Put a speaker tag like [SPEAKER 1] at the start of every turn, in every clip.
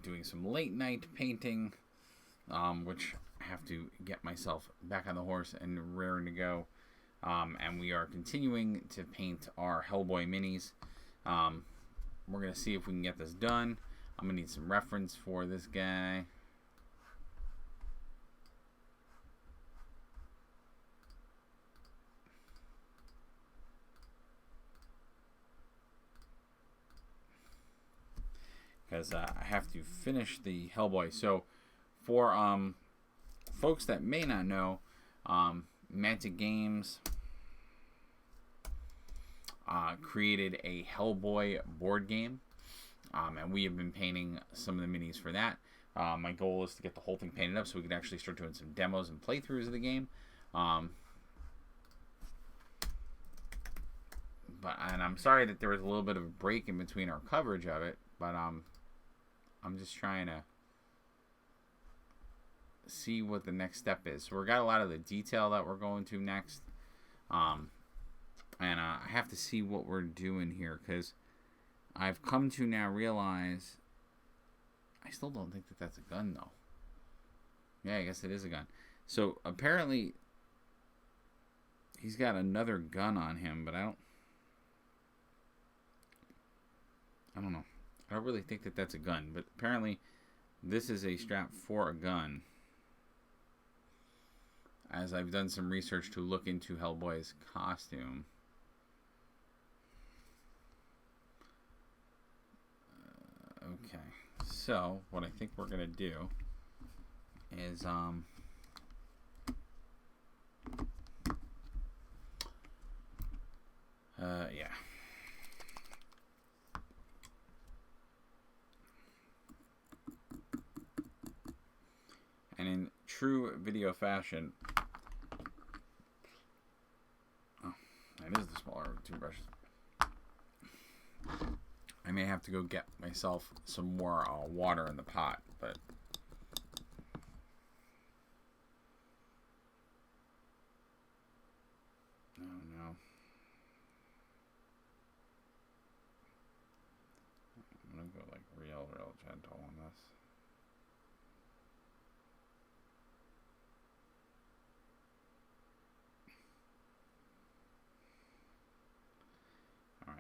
[SPEAKER 1] doing some late night painting, which I have to get myself back on the horse and raring to go. And we are continuing to paint our Hellboy minis. We're going to see if we can get this done. I'm going to need some reference for this guy. Because I have to finish the Hellboy. So, for folks that may not know, Mantic Games created a Hellboy board game, and we have been painting some of the minis for that. My goal is to get the whole thing painted up so we can actually start doing some demos and playthroughs of the game. And I'm sorry that there was a little bit of a break in between our coverage of it, but I'm just trying to see what the next step is. So we got a lot of the detail that we're going to next. And I have to see what we're doing here, because I've come to now realize I still don't think that that's a gun, though. Yeah, I guess it is a gun. So apparently he's got another gun on him, but I don't know. I don't really think that that's a gun, but apparently this is a strap for a gun, as I've done some research to look into Hellboy's costume. Okay, so what I think we're going to do is, yeah. And in true video fashion, oh, that is the smaller two brushes. I may have to go get myself some more water in the pot, but no. I'm gonna go like real gentle on this. I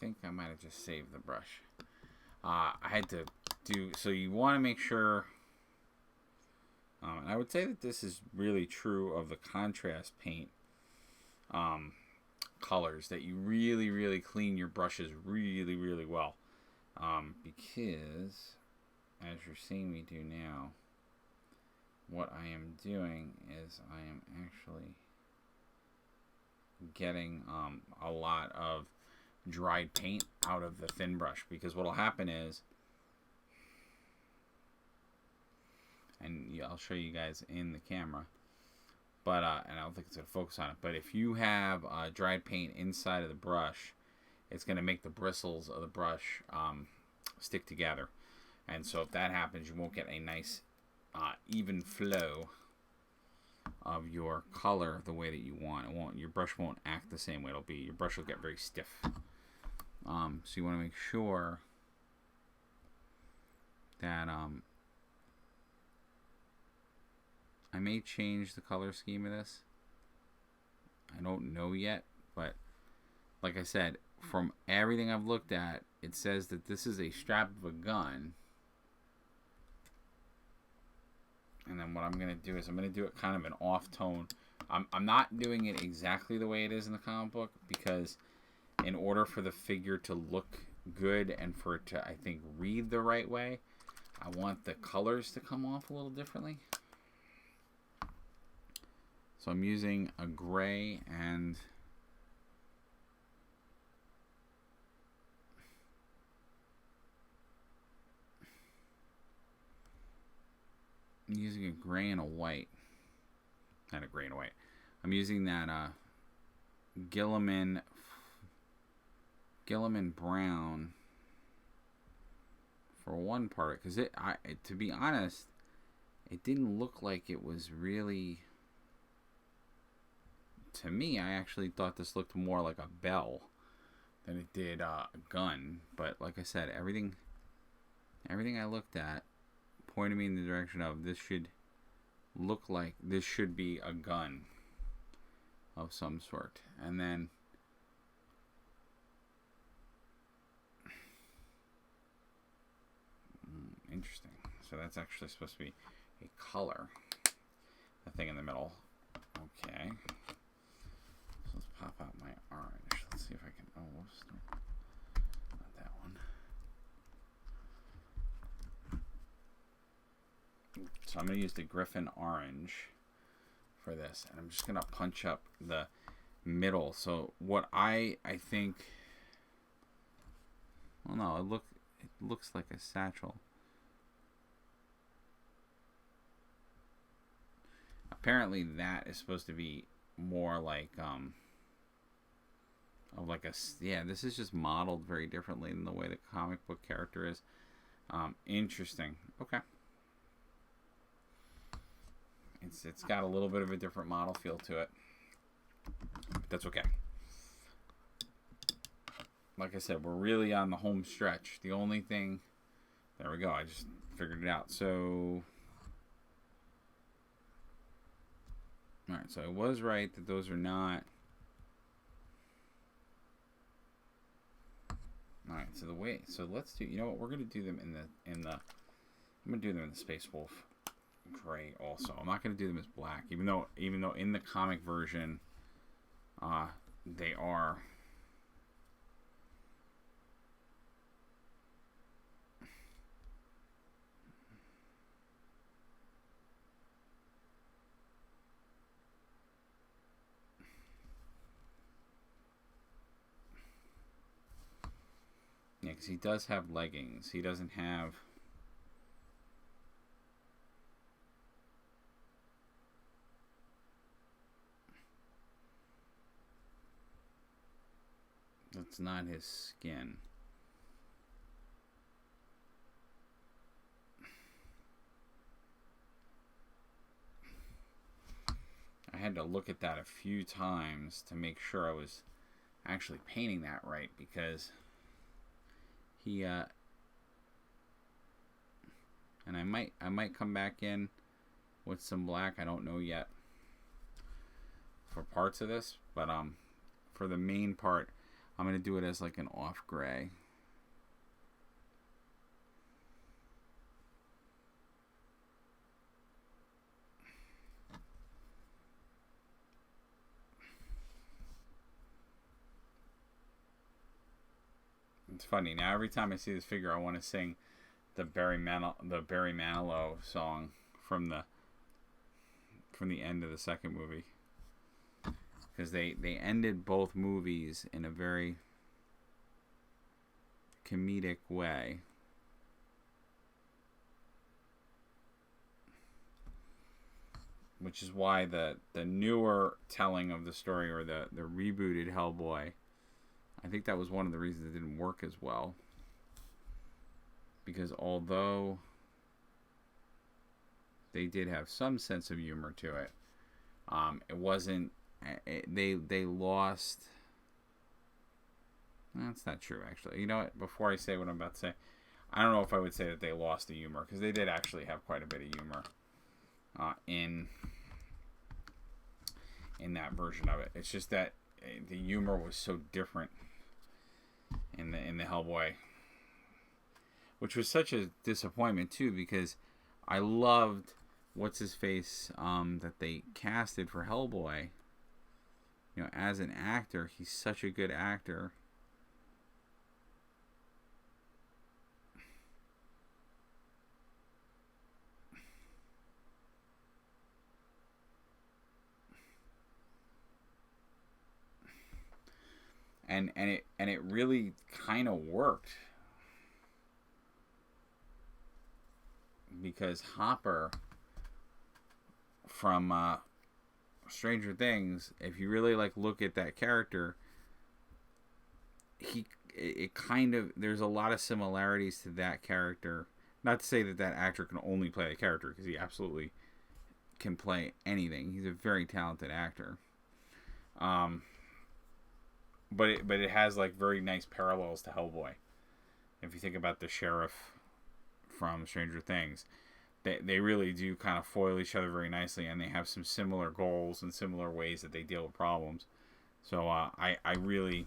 [SPEAKER 1] think I might have just saved the brush. I had to do, so you want to make sure, and I would say that this is really true of the contrast paint colors, that you really clean your brushes really well, because as you're seeing me do now, what I am doing is I am actually getting a lot of dried paint out of the thin brush, because what will happen is, and I'll show you guys in the camera, but and I don't think it's going to focus on it, but if you have dried paint inside of the brush, it's going to make the bristles of the brush stick together, and so if that happens, you won't get a nice even flow of your color the way that you want. Your brush won't act the same way. Your brush will get very stiff. So you want to make sure that I may change the color scheme of this. I don't know yet, but like I said, from everything I've looked at, it says that this is a strap of a gun. And then what I'm going to do is I'm going to do it kind of an off tone. I'm not doing it exactly the way it is in the comic book, because in order for the figure to look good and for it to, I think, read the right way, I want the colors to come off a little differently. So I'm using a gray and I'm using a gray and a white. Not a gray and a white. I'm using that Gilliman brown for one part, because to be honest, it didn't look like it was really, to me, I actually thought this looked more like a bell than it did a gun. But like I said, everything everything I looked at pointed me in the direction of this should look like this should be a gun of some sort. And then interesting. So that's actually supposed to be a color. The thing in the middle. Okay. So let's pop out my orange. Let's see if I can. Oh, whoops. Not that one. So I'm going to use the Griffin orange for this. And I'm just going to punch up the middle. So what I think. Well, no, it looks like a satchel. Apparently that is supposed to be more like of like a, yeah, this is just modeled very differently than the way the comic book character is. Interesting. Okay. It's got a little bit of a different model feel to it. But that's okay. Like I said, we're really on the home stretch. The only thing, there we go, I just figured it out. So alright, so I was right that those are not. Alright, so the way, so let's do, you know what, we're gonna do them I'm gonna do them in the Space Wolf gray also. I'm not gonna do them as black, even though in the comic version they are. Yeah, because he does have leggings. He doesn't have. That's not his skin. I had to look at that a few times to make sure I was actually painting that right, because he and I might come back in with some black. I don't know yet for parts of this, but for the main part I'm going to do it as like an off gray. It's funny, now every time I see this figure I want to sing the Barry Manilow song from the end of the second movie, because they ended both movies in a very comedic way. Which is why the newer telling of the story, or the rebooted Hellboy, I think that was one of the reasons it didn't work as well. Because although they did have some sense of humor to it, it wasn't. They lost. That's not true, actually. You know what? Before I say what I'm about to say, I don't know if I would say that they lost the humor, because they did actually have quite a bit of humor in that version of it. It's just that the humor was so different in the Hellboy, which was such a disappointment too, because I loved what's his face that they casted for Hellboy. You know, as an actor, he's such a good actor. And it really kind of worked, because Hopper from Stranger Things, if you really like look at that character, it kind of, there's a lot of similarities to that character. Not to say that that actor can only play the character, because he absolutely can play anything. He's a very talented actor. But it has like very nice parallels to Hellboy. If you think about the sheriff from Stranger Things. They really do kind of foil each other very nicely, and they have some similar goals and similar ways that they deal with problems. So I really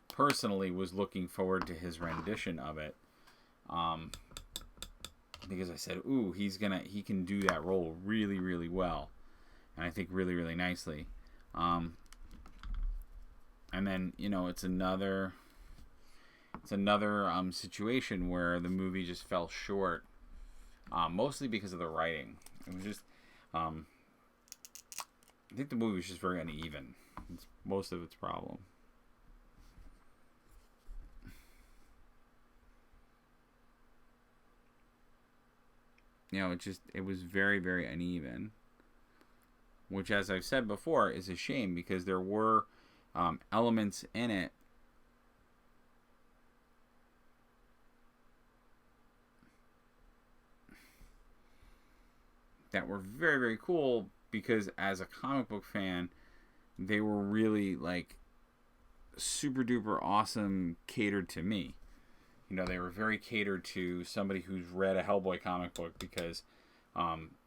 [SPEAKER 1] personally was looking forward to his rendition of it, because I said, ooh, he can do that role really, really well, and I think really, really nicely. And then, you know, it's another situation where the movie just fell short, mostly because of the writing. It was just, I think the movie was just very uneven. It's most of its problem. You know, it was very, very uneven, which, as I've said before, is a shame, because there were elements in it that were very, very cool, because as a comic book fan, they were really, like, super duper awesome, catered to me. You know, they were very catered to somebody who's read a Hellboy comic book, because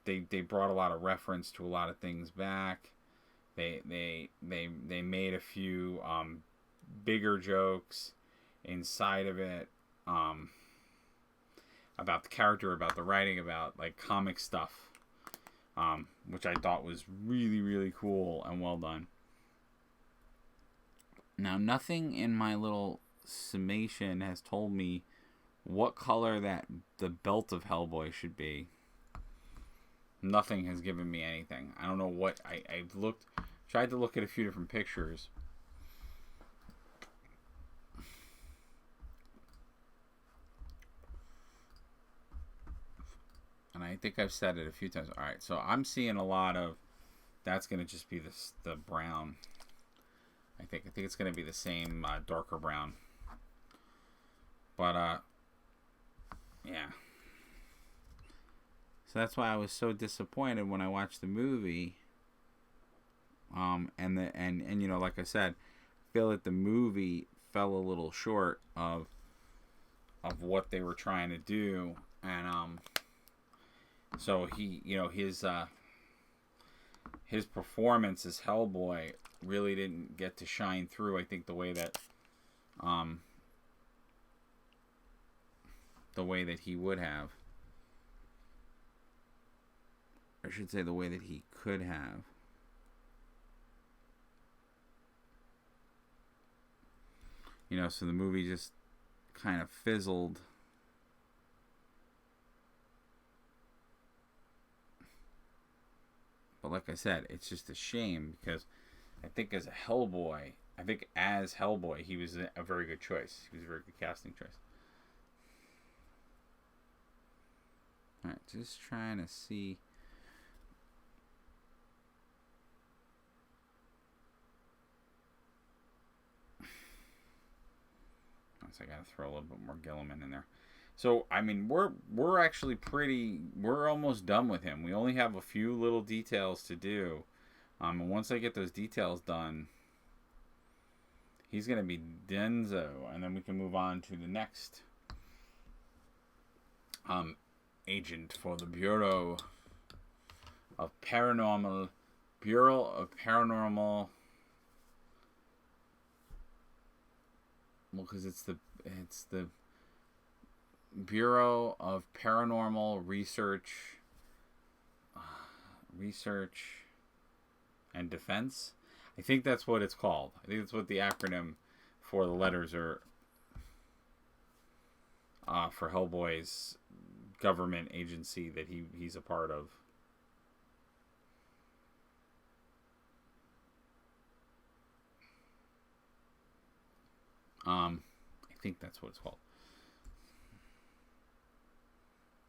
[SPEAKER 1] they brought a lot of reference to a lot of things back. They made a few bigger jokes inside of it, about the character, about the writing, about, like, comic stuff, which I thought was really, really cool and well done. Now, nothing in my little summation has told me what color that the belt of Hellboy should be. Nothing has given me anything. I don't know what I've tried to look at a few different pictures. And I think I've said it a few times. All right, so I'm seeing a lot of, that's going to just be the brown. I think it's going to be the same darker brown. But yeah. So that's why I was so disappointed when I watched the movie. And you know, like I said, I feel that the movie fell a little short of what they were trying to do, and so he, you know, his performance as Hellboy really didn't get to shine through. I think the way that he would have. I should say the way that he could have. You know, so the movie just kind of fizzled. But like I said, it's just a shame, because I think as Hellboy, he was a very good choice. He was a very good casting choice. Alright, just trying to see. So I gotta throw a little bit more Gilliman in there. So, I mean, we're actually we're almost done with him. We only have a few little details to do. And once I get those details done, he's gonna be Denzo, and then we can move on to the next agent for the Bureau of Paranormal. Well, because it's the Bureau of Paranormal Research and Defense. I think that's what it's called. I think that's what the acronym for the letters are, for Hellboy's government agency that he's a part of. I think that's what it's called.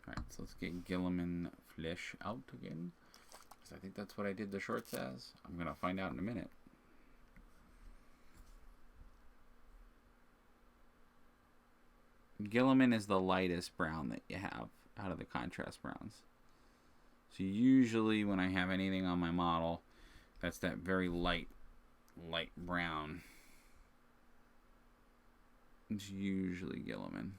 [SPEAKER 1] Alright, so let's get Gilliman flesh out again, because I think that's what I did the shorts as. I'm going to find out in a minute. Gilliman is the lightest brown that you have out of the contrast browns. So usually when I have anything on my model, that's that very light brown. It's usually Gilliman.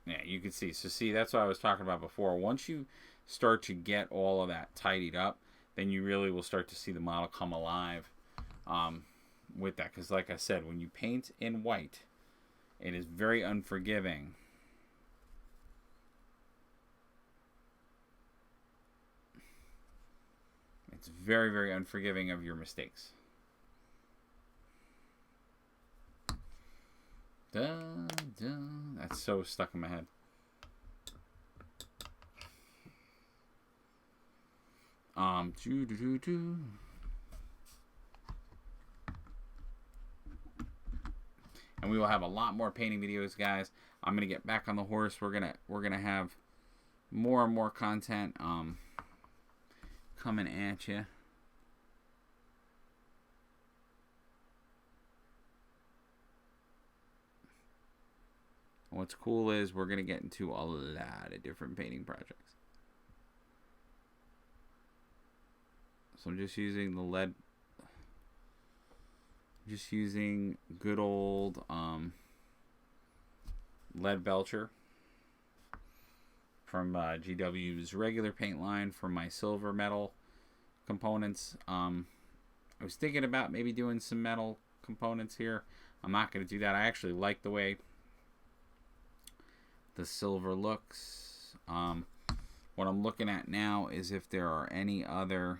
[SPEAKER 1] Yeah, you can see. So see, that's what I was talking about before. Once you start to get all of that tidied up, then you really will start to see the model come alive with that. Because like I said, when you paint in white, it is very unforgiving. It's very, very unforgiving of your mistakes. Da, da. That's so stuck in my head. Doo, doo, doo, doo. And we will have a lot more painting videos, guys. I'm gonna get back on the horse. We're gonna have more and more content coming at you. What's cool is we're gonna get into a lot of different painting projects. So I'm just using the lead. Just using good old lead belcher from GW's regular paint line for my silver metal components. I was thinking about maybe doing some metal components here. I'm not going to do that. I actually like the way the silver looks. What I'm looking at now is if there are any other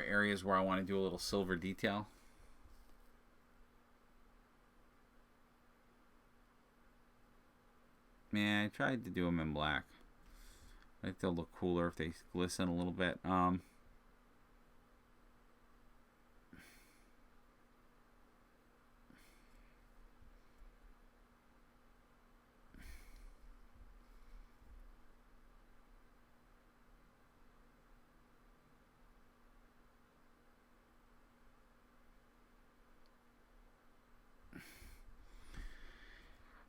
[SPEAKER 1] areas where I want to do a little silver detail. Man, I tried to do them in black. I think they'll look cooler if they glisten a little bit.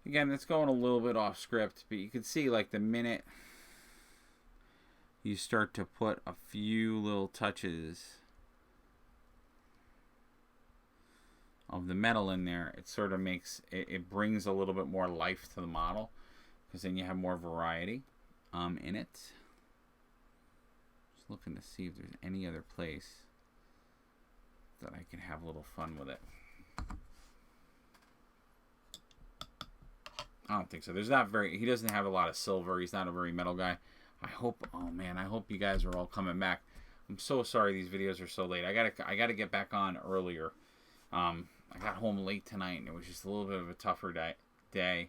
[SPEAKER 1] Again, it's going a little bit off script, but you can see like the minute you start to put a few little touches of the metal in there, it sort of makes it brings a little bit more life to the model, because then you have more variety in it. Just looking to see if there's any other place that I can have a little fun with it. I don't think so. He doesn't have a lot of silver. He's not a very metal guy. I hope you guys are all coming back. I'm so sorry these videos are so late. I gotta get back on earlier. I got home late tonight and it was just a little bit of a tougher day.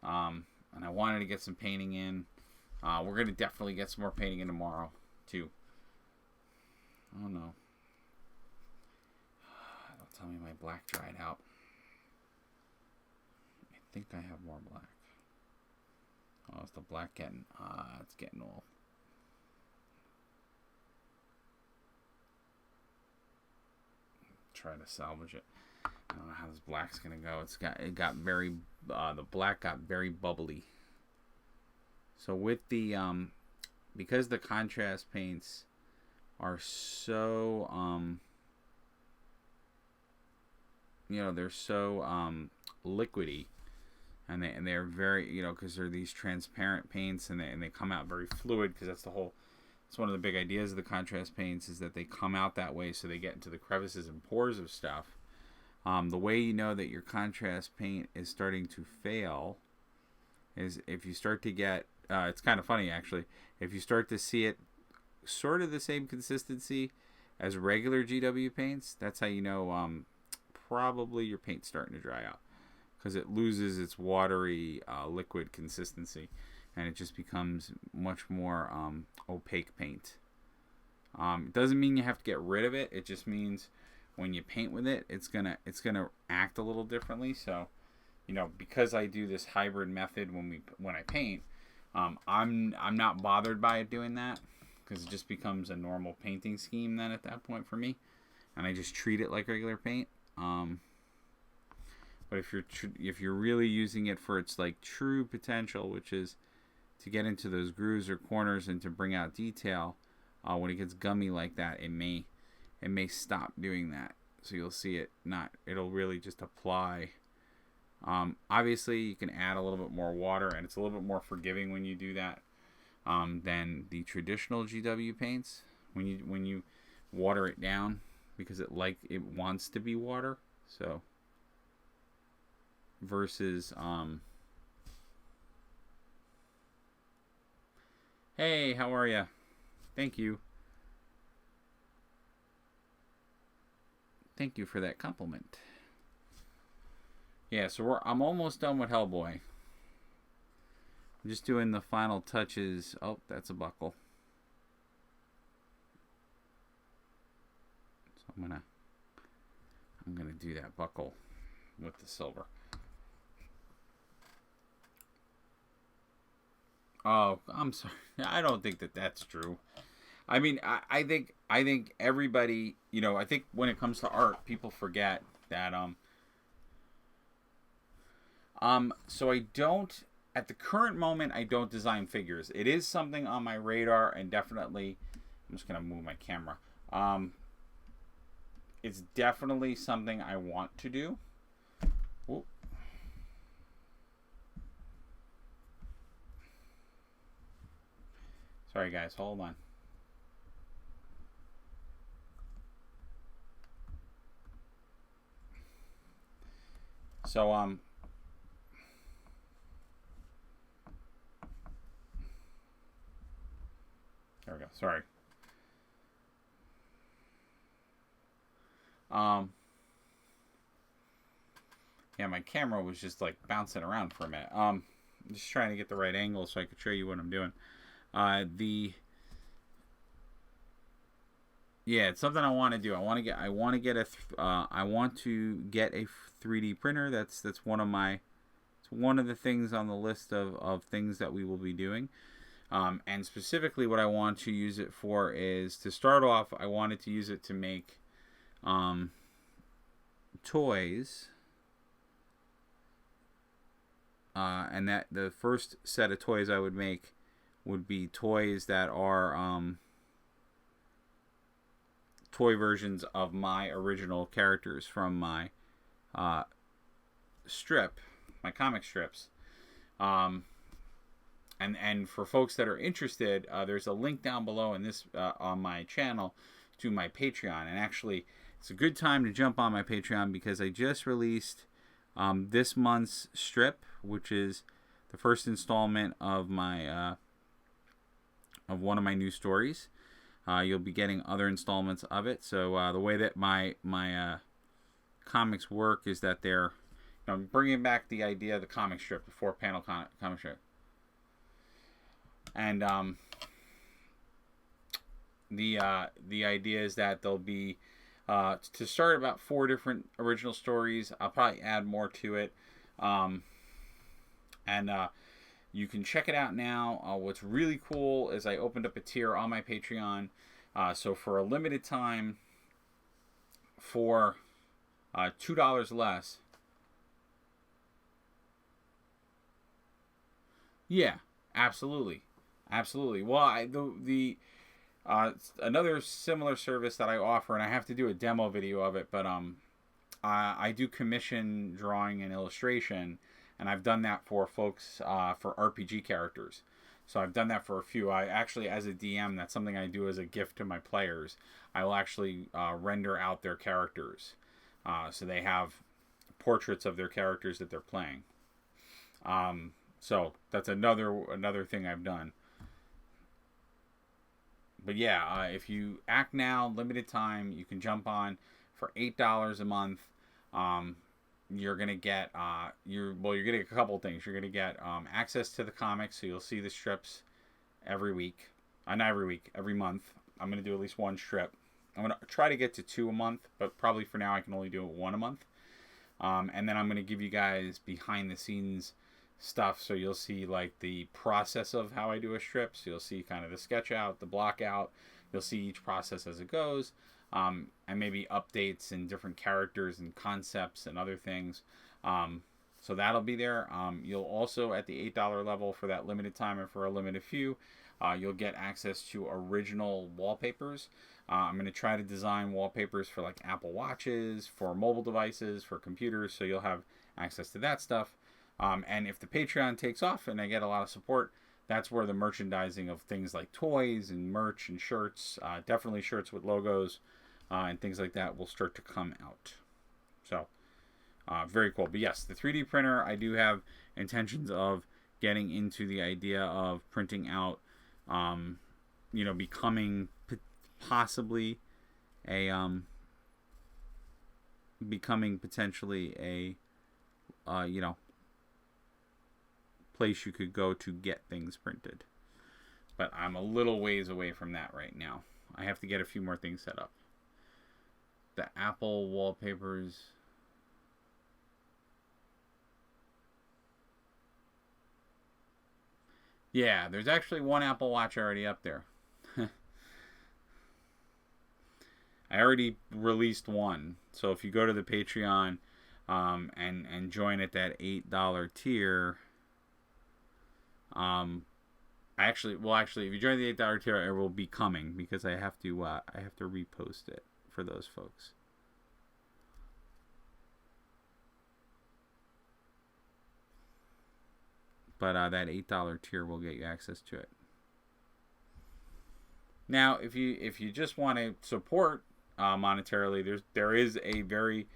[SPEAKER 1] And I wanted to get some painting in. We're gonna definitely get some more painting in tomorrow too. Oh no. Don't tell me my black dried out. I think I have more black. Oh, is the black getting... it's getting old. Try to salvage it. I don't know how this black's gonna go. It got very... the black got very bubbly. So with the... because the contrast paints are so... you know, they're so liquidy. And they're very, you know, because they're these transparent paints, and they come out very fluid, because that's one of the big ideas of the contrast paints, is that they come out that way so they get into the crevices and pores of stuff. The way you know that your contrast paint is starting to fail is if you start to get, it's kind of funny actually, if you start to see it sort of the same consistency as regular GW paints, that's how you know probably your paint's starting to dry out. Because it loses its watery liquid consistency, and it just becomes much more opaque paint. It doesn't mean you have to get rid of it. It just means when you paint with it, it's gonna act a little differently. So, you know, because I do this hybrid method when I paint, I'm not bothered by it doing that, because it just becomes a normal painting scheme then at that point for me, and I just treat it like regular paint. But if you're really using it for its like true potential, which is to get into those grooves or corners and to bring out detail, when it gets gummy like that, it may stop doing that. So you'll see it not, it'll really just apply. Obviously, you can add a little bit more water, and it's a little bit more forgiving when you do that than the traditional GW paints. When you water it down, because it wants to be water. So versus hey, how are you? Thank you. Thank you for that compliment. Yeah, so I'm almost done with Hellboy. I'm just doing the final touches. Oh, that's a buckle. So I'm gonna do that buckle with the silver. Oh, I'm sorry. I don't think that that's true. I mean, I think everybody, you know, I think when it comes to art, people forget that so I don't, at the current moment, I don't design figures. It is something on my radar, and definitely, I'm just gonna move my camera. It's definitely something I want to do. Whoop. Sorry guys, hold on. So there we go. Sorry. Yeah, my camera was just like bouncing around for a minute. Just trying to get the right angle so I could show you what I'm doing. Yeah, it's something I want to do. I want to get to get a 3D printer. That's one of the things on the list of things that we will be doing. And specifically what I want to use it for is, to start off, I wanted to use it to make toys. And that the first set of toys I would make would be toys that are toy versions of my original characters from my my comic strips. And for folks that are interested, there's a link down below in this on my channel to my Patreon. And actually, it's a good time to jump on my Patreon, because I just released this month's strip, which is the first installment of my of one of my new stories. You'll be getting other installments of it. So the way that my comics work is that they're, you know, bringing back the idea of the comic strip, the 4-panel comic strip. And the idea is that there'll be to start about 4 different original stories. I'll probably add more to it. And you can check it out now. What's really cool is I opened up a tier on my Patreon. So for a limited time, for $2 less. Yeah, absolutely. Absolutely. Well, another similar service that I offer, and I have to do a demo video of it, but I do commission drawing and illustration, and I've done that for folks for RPG characters. So I've done that for a few. I actually, as a DM, that's something I do as a gift to my players. I will actually render out their characters, so they have portraits of their characters that they're playing. So that's another thing I've done. But yeah, if you act now, limited time, you can jump on for $8 a month. You're gonna get you're getting a couple of things. You're gonna get access to the comics, so you'll see the strips every week. Not every week, every month. I'm gonna do at least one strip. I'm gonna try to get to 2 a month, but probably for now I can only do 1 a month. And then I'm gonna give you guys behind the scenes stuff, so you'll see like the process of how I do a strip. So you'll see kind of the sketch out, the block out. You'll see each process as it goes, and maybe updates and different characters and concepts and other things. So that'll be there. You'll also, at the $8 level, for that limited time and for a limited few, you'll get access to original wallpapers. I'm going to try to design wallpapers for like Apple Watches, for mobile devices, for computers, so you'll have access to that stuff. And if the Patreon takes off and I get a lot of support, that's where the merchandising of things like toys and merch and shirts, definitely shirts with logos and things like that, will start to come out. So, very cool. But yes, the 3D printer, I do have intentions of getting into the idea of printing out, becoming possibly becoming potentially a place you could go to get things printed. But I'm a little ways away from that right now. I have to get a few more things set up. The Apple wallpapers. Yeah, there's actually one Apple Watch already up there. I already released one. So if you go to the Patreon and join at that $8 tier, actually, if you join the $8 tier, it will be coming because I have to repost it for those folks. But that $8 tier will get you access to it. Now, if you just want to support monetarily, there is a very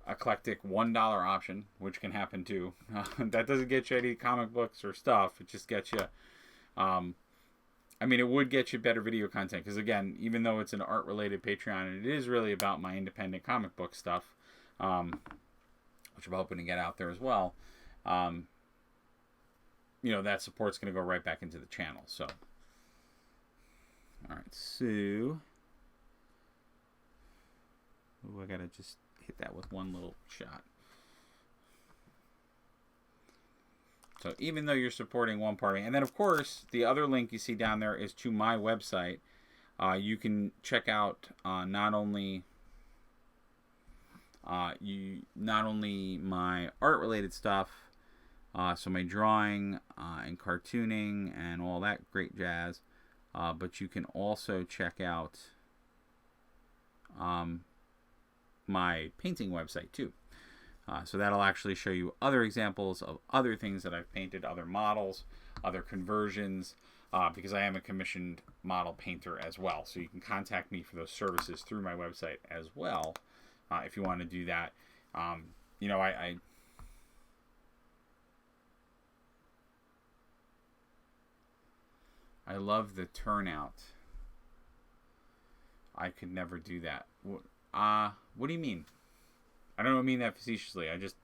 [SPEAKER 1] eclectic $1 option, which can happen too. That doesn't get you any comic books or stuff. It just gets you. It would get you better video content because, again, even though it's an art-related Patreon, it is really about my independent comic book stuff, which I'm hoping to get out there as well. That support's going to go right back into the channel. So, all right, so I got to just hit that with one little shot. So even though you're supporting one party, and then of course the other link you see down there is to my website. You can check out not only my art-related stuff, so my drawing and cartooning and all that great jazz, but you can also check out my painting website too. So that'll actually show you other examples of other things that I've painted, other models, other conversions, because I am a commissioned model painter as well. So you can contact me for those services through my website as well, if you want to do that. I love the turnout. I could never do that. What do you mean? I don't mean that facetiously. I just...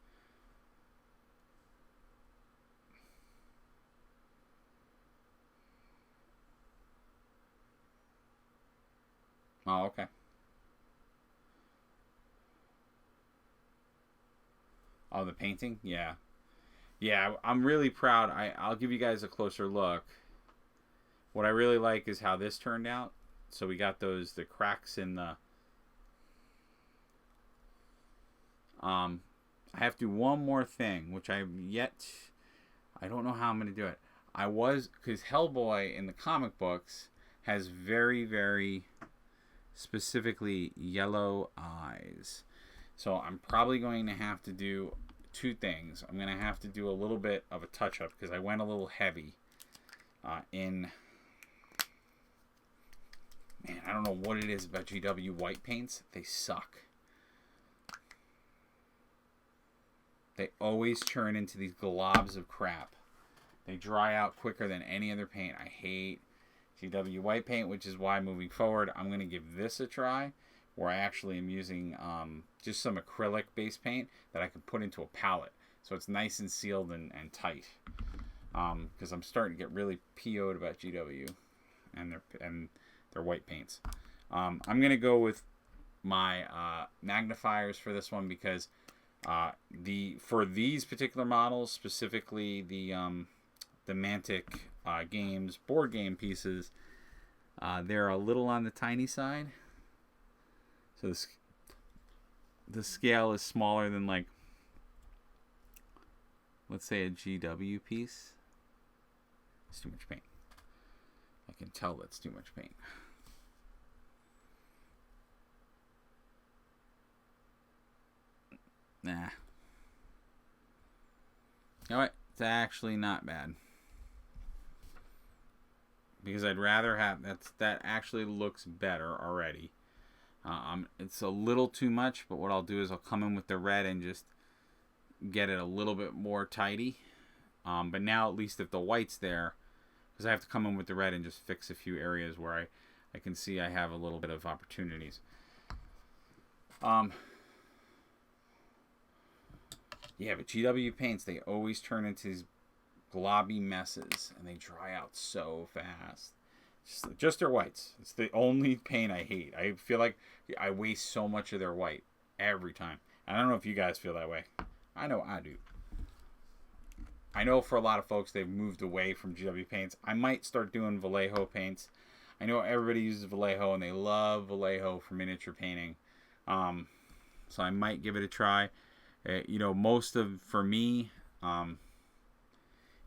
[SPEAKER 1] Oh, okay. Oh, the painting? Yeah. Yeah, I'm really proud. I'll give you guys a closer look. What I really like is how this turned out. So we got the cracks in the... I have to do one more thing, which I don't know how I'm going to do it. Because Hellboy in the comic books has very, very specifically yellow eyes. So I'm probably going to have to do two things. I'm going to have to do a little bit of a touch-up because I went a little heavy in... Man, I don't know what it is about GW white paints. They suck. They always turn into these globs of crap. They dry out quicker than any other paint. I hate GW white paint, which is why moving forward, I'm going to give this a try, where I actually am using just some acrylic base paint that I can put into a palette. So it's nice and sealed and tight. Because I'm starting to get really PO'd about GW and their white paints. I'm going to go with my magnifiers for this one because... for these particular models, specifically the Mantic games board game pieces, they're a little on the tiny side. So the scale is smaller than, like, let's say a GW piece. It's too much paint. I can tell that's too much paint. Nah. You know what? It's actually not bad. Because I'd rather have... That actually looks better already. It's a little too much, but what I'll do is I'll come in with the red and just get it a little bit more tidy. But now at least if the white's there, because I have to come in with the red and just fix a few areas where I can see I have a little bit of opportunities. Yeah, but GW paints, they always turn into these globby messes, and they dry out so fast. Just their whites. It's the only paint I hate. I feel like I waste so much of their white every time. I don't know if you guys feel that way. I know I do. I know for a lot of folks, they've moved away from GW paints. I might start doing Vallejo paints. I know everybody uses Vallejo, and they love Vallejo for miniature painting. So I might give it a try. For me,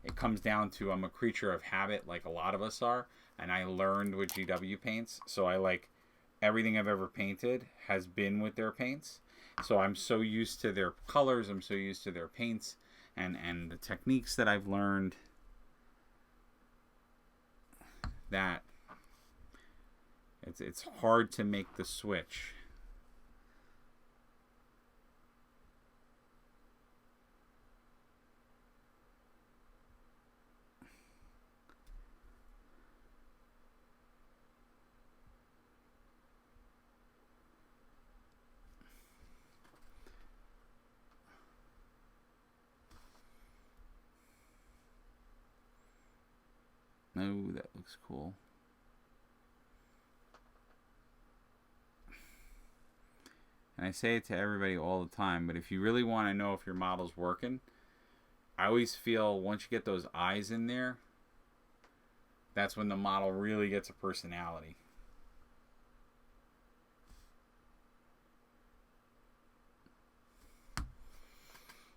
[SPEAKER 1] it comes down to I'm a creature of habit, like a lot of us are, and I learned with GW paints. So I like everything I've ever painted has been with their paints. So I'm so used to their colors. I'm so used to their paints and the techniques that I've learned that it's hard to make the switch. Oh, that looks cool. And I say it to everybody all the time, but if you really want to know if your model's working, I always feel once you get those eyes in there, that's when the model really gets a personality.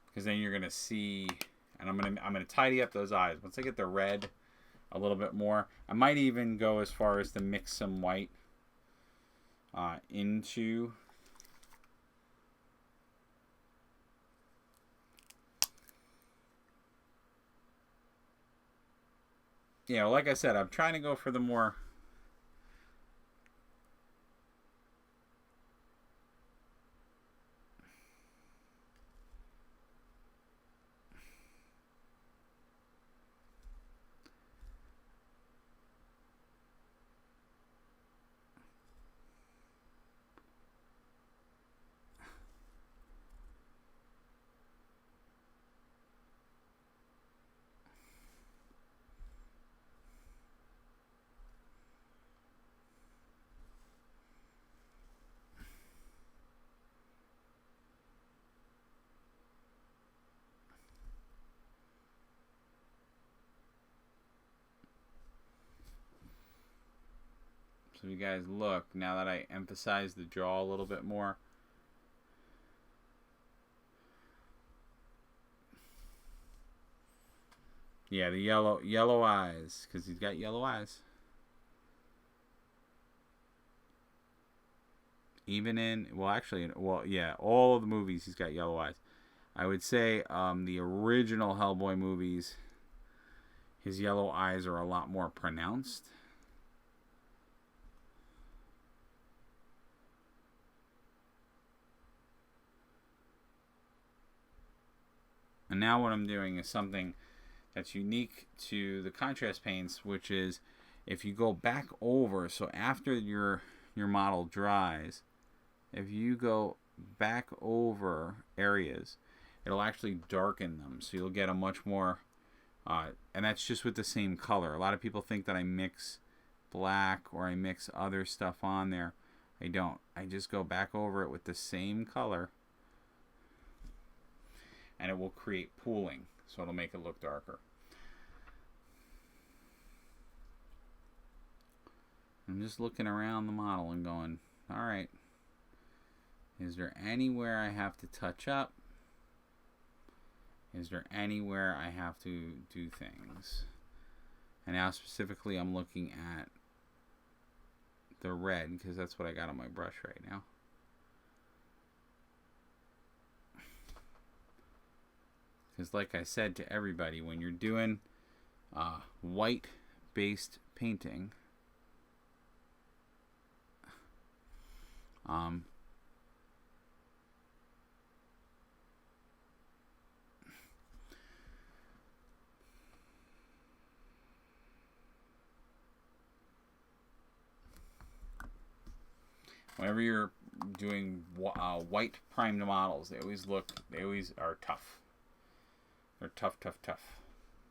[SPEAKER 1] Because then you're gonna see, and I'm gonna tidy up those eyes. Once I get the red a little bit more, I might even go as far as to mix some white into like I said, I'm trying to go for the more so you guys look, now that I emphasize the jaw a little bit more, yeah, the yellow eyes, because he's got yellow eyes. Even in, all of the movies he's got yellow eyes. I would say the original Hellboy movies, his yellow eyes are a lot more pronounced. And now what I'm doing is something that's unique to the contrast paints, which is if you go back over, so after your model dries, if you go back over areas, it'll actually darken them. So you'll get a much more, and that's just with the same color. A lot of people think that I mix black or I mix other stuff on there. I don't. I just go back over it with the same color, and it will create pooling, so it'll make it look darker. I'm just looking around the model and going, all right, is there anywhere I have to touch up? Is there anywhere I have to do things? And now specifically I'm looking at the red, because that's what I got on my brush right now. Because like I said to everybody, when you're doing white-based painting, whenever you're doing white primed models, they always are tough. They're tough,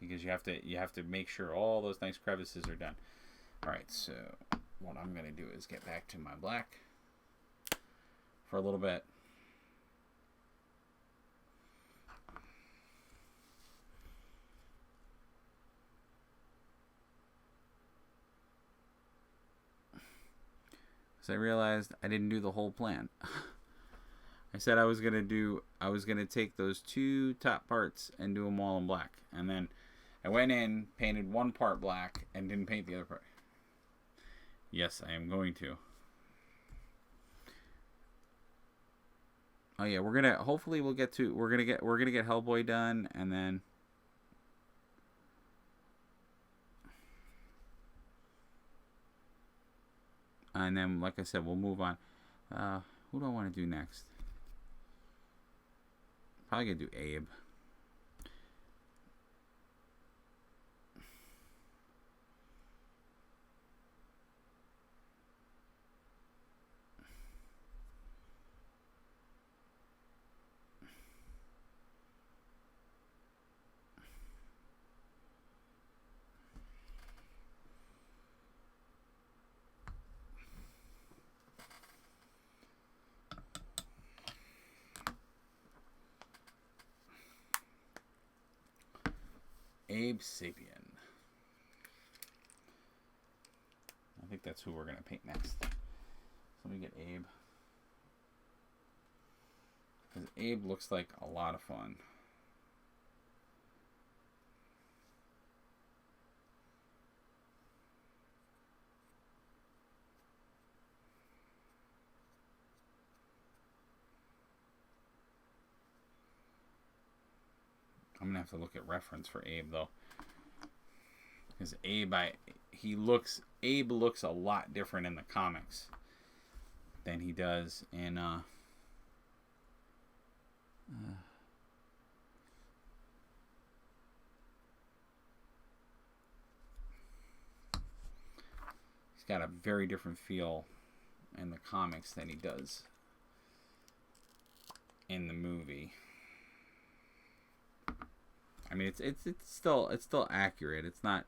[SPEAKER 1] because you have to make sure all those nice crevices are done. All right, so what I'm gonna do is get back to my black for a little bit. So I realized I didn't do the whole plan. I said I was gonna take those 2 top parts and do them all in black, and then I went in, painted 1 part black, and didn't paint the other part. Yes, I am going to. Oh yeah, hopefully we're gonna get Hellboy done, and then like I said, we'll move on. Who do I want to do next? Probably gonna do Abe. Abe Sapien. I think that's who we're going to paint next. So let me get Abe. Because Abe looks like a lot of fun. I'm going to have to look at reference for Abe, though. Because Abe looks a lot different in the comics than he does in he's got a very different feel in the comics than he does in the movie. I mean, it's still accurate. It's not.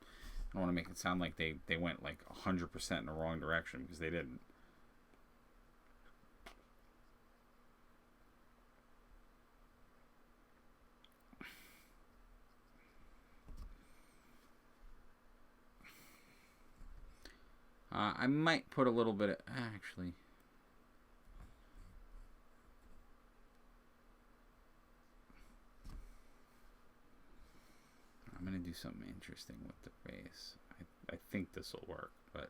[SPEAKER 1] I don't want to make it sound like they went like 100% in the wrong direction, because they didn't. I might put a little bit of actually. I'm going to do something interesting with the base. I think this will work, but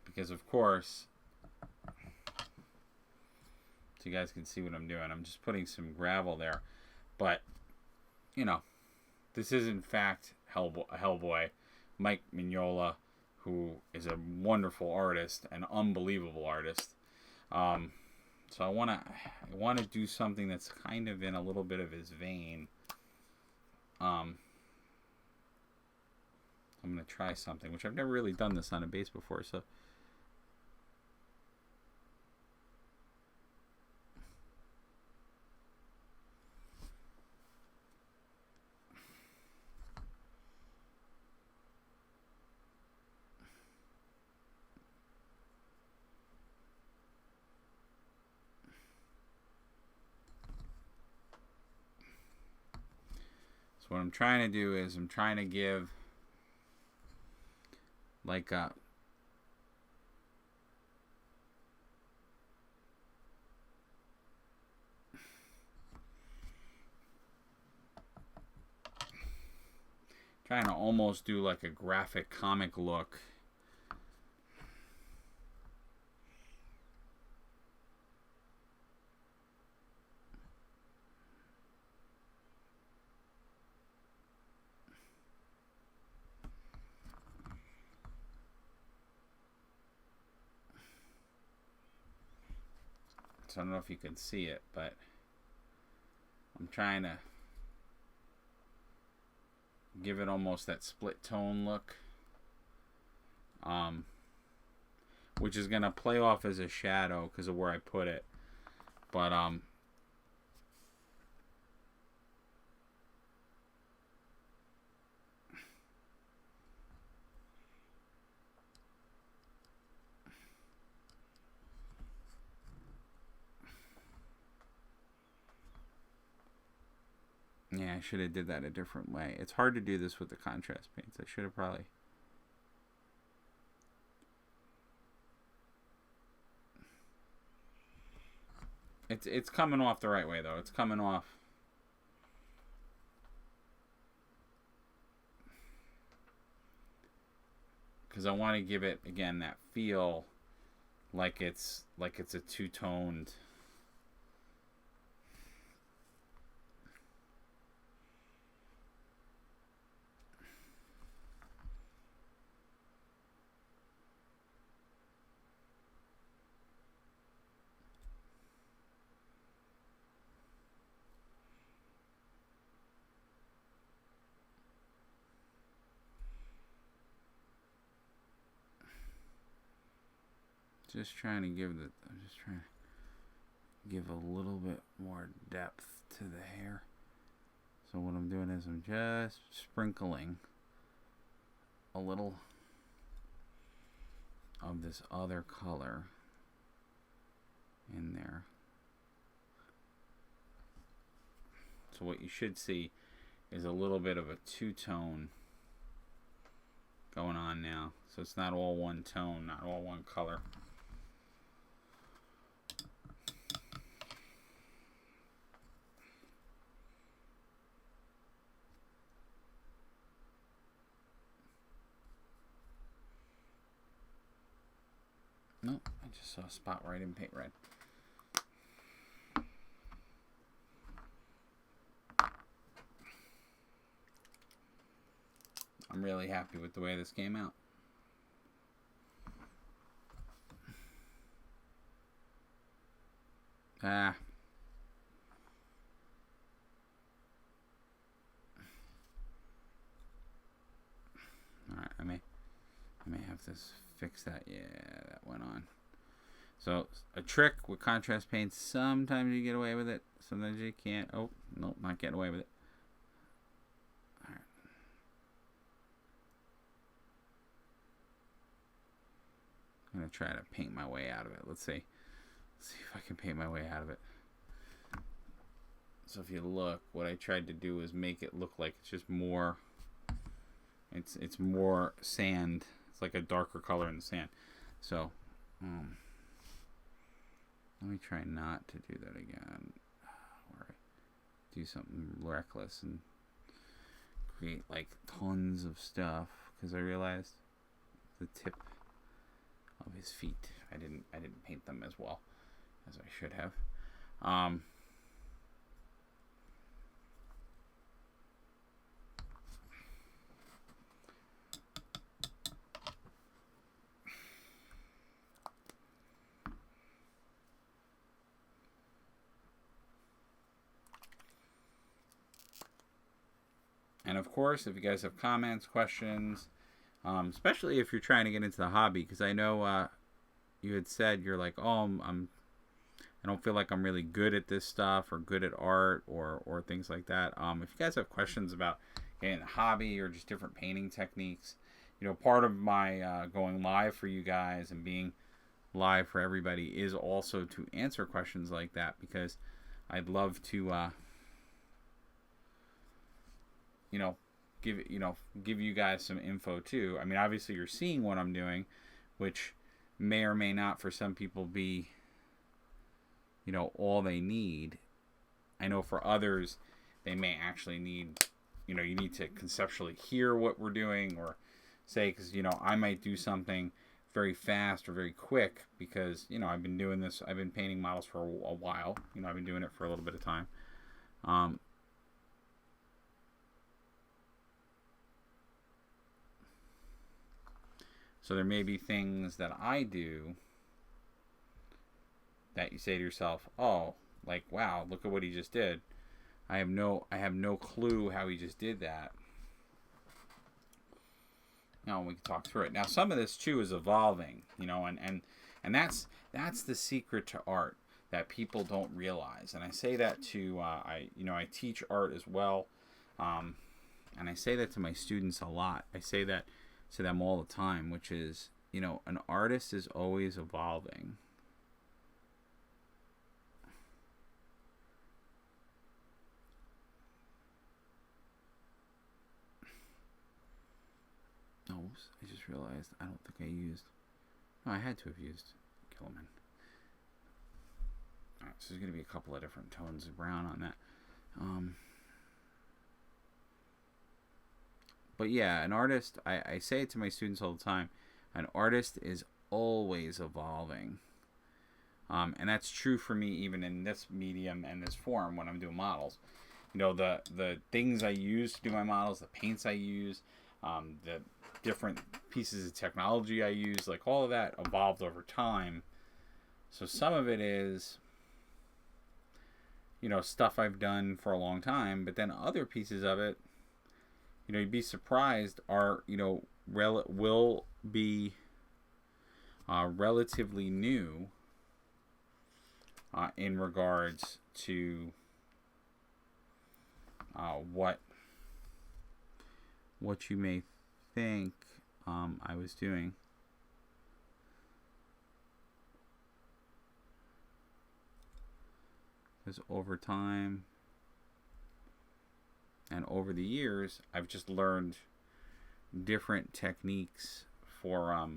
[SPEAKER 1] because of course, so you guys can see what I'm doing. I'm just putting some gravel there, but you know, this is in fact Hellboy, Mike Mignola, who is a wonderful artist, an unbelievable artist. So I want to do something that's kind of in a little bit of his vein. I'm going to try something, which I've never really done this on a base before, so what I'm trying to do is I'm trying to give like a Trying to almost do like a graphic comic look. So I don't know if you can see it, but I'm trying to give it almost that split tone look, which is gonna play off as a shadow because of where I put it, but yeah, I should have did that a different way. It's hard to do this with the contrast paints. I should have probably. It's coming off the right way though. It's coming off. Because I want to give it again that feel like it's a two-toned. Just trying to give I'm just trying to give a little bit more depth to the hair. So what I'm doing is I'm just sprinkling a little of this other color in there. So what you should see is a little bit of a two-tone going on now. So it's not all one tone, not all one color. Nope, I just saw a spot where I didn't paint red. I'm really happy with the way this came out. Alright, I may have to fix that. Yeah, that went on. So a trick with contrast paints, sometimes you get away with it, sometimes you can't. Oh, nope, not getting away with it. Alright. I'm gonna try to paint my way out of it. Let's see if I can paint my way out of it. So if you look, what I tried to do is make it look like it's just more. It's more sand. It's like a darker color in the sand. So let me try not to do that again. Or do something reckless and create like tons of stuff, because I realized the tip of his feet, I didn't paint them as well as I should have. And of course, if you guys have comments, questions, especially if you're trying to get into the hobby, because I know you had said you're like, oh, I don't feel like I'm really good at this stuff or good at art or things like that. If you guys have questions about getting the hobby or just different painting techniques, you know, part of my going live for you guys and being live for everybody is also to answer questions like that, because I'd love to give you guys some info too. I mean, obviously you're seeing what I'm doing, which may or may not for some people be, all they need. I know for others, they may actually need you need to conceptually hear what we're doing, or say, because I might do something very fast or very quick because I've been doing this. I've been painting models for a while. I've been doing it for a little bit of time. So there may be things that I do that you say to yourself, oh, like, wow, look at what he just did. I have no clue how he just did that. Now we can talk through it. Now some of this too is evolving, and that's the secret to art that people don't realize. And I say that to I teach art as well, and I say that to my students a lot. I say that to them all the time, which is, an artist is always evolving. Oh, I just realized I don't think I used. No, I had to have used Gilliman. Alright, so there's going to be a couple of different tones of brown on that. But yeah, an artist, I say it to my students all the time, an artist is always evolving. And that's true for me even in this medium and this form when I'm doing models. The things I use to do my models, the paints I use, the different pieces of technology I use, like all of that evolved over time. So some of it is, stuff I've done for a long time, but then other pieces of it, you'd be surprised, are, will be relatively new in regards to what you may think I was doing. Because over time and over the years, I've just learned different techniques for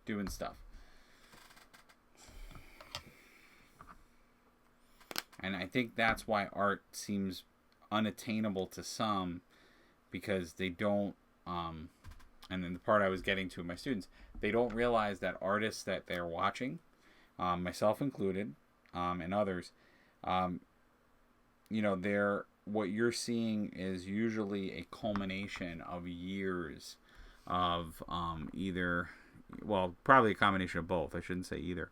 [SPEAKER 1] doing stuff. And I think that's why art seems unattainable to some, because they don't, and then the part I was getting to with my students, they don't realize that artists that they're watching, myself included, and others, what you're seeing is usually a culmination of years of either, well, probably a combination of both. I shouldn't say either.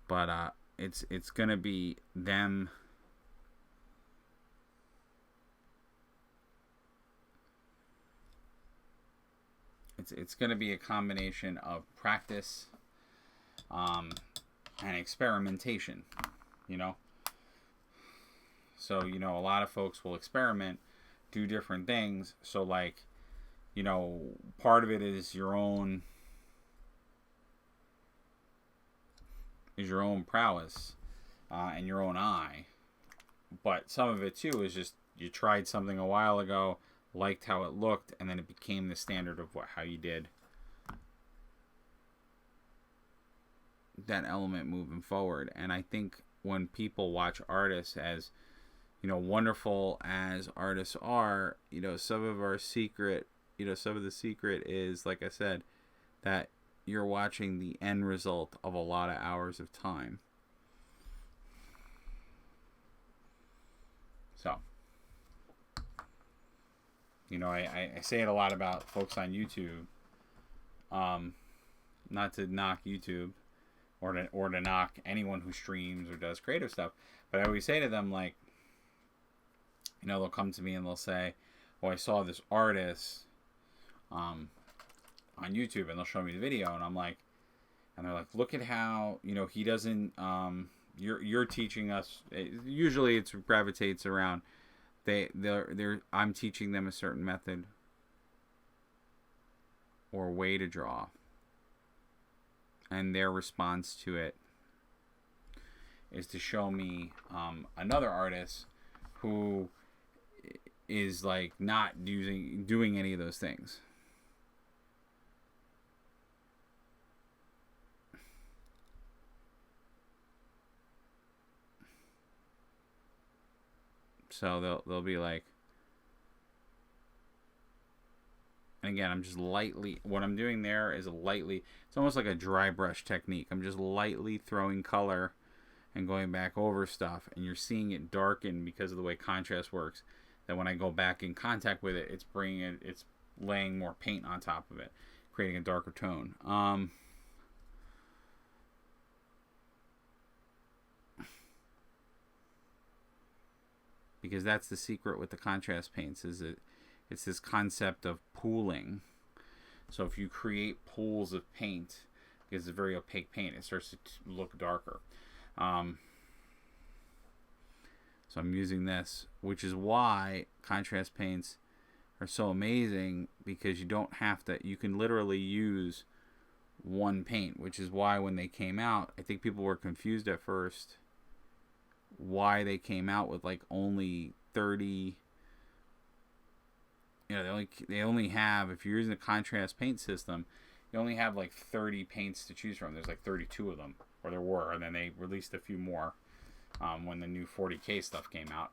[SPEAKER 1] But it's gonna be them. It's gonna be a combination of practice, and experimentation, So, a lot of folks will experiment, do different things. So, like, part of it is your own prowess and your own eye. But some of it, too, is just you tried something a while ago, liked how it looked, and then it became the standard of how you did that element moving forward. And I think when people watch artists, as wonderful as artists are, some of our secret, some of the secret is, like I said, that you're watching the end result of a lot of hours of time. So, I say it a lot about folks on YouTube, not to knock YouTube, or to knock anyone who streams or does creative stuff. But I always say to them, like, they'll come to me and they'll say, well, I saw this artist on YouTube, and they'll show me the video, and I'm like, and they're like, look at how, he doesn't, you're teaching us, usually it gravitates around, I'm teaching them a certain method or way to draw. And their response to it is to show me another artist who is, like, not doing any of those things. So they'll be like, and again, I'm just lightly, what I'm doing there is lightly, it's almost like a dry brush technique. I'm just lightly throwing color and going back over stuff, and you're seeing it darken because of the way contrast works. That when I go back in contact with it, it's laying more paint on top of it, creating a darker tone. Because that's the secret with the contrast paints, is it's this concept of pooling. So if you create pools of paint, because it's a very opaque paint, it starts to look darker. So I'm using this, which is why contrast paints are so amazing, because you don't have to, you can literally use one paint, which is why when they came out, I think people were confused at first why they came out with like only 30, you know, they only have, if you're using a contrast paint system, you only have like 30 paints to choose from. There's like 32 of them, or there were, and then they released a few more when the new 40K stuff came out.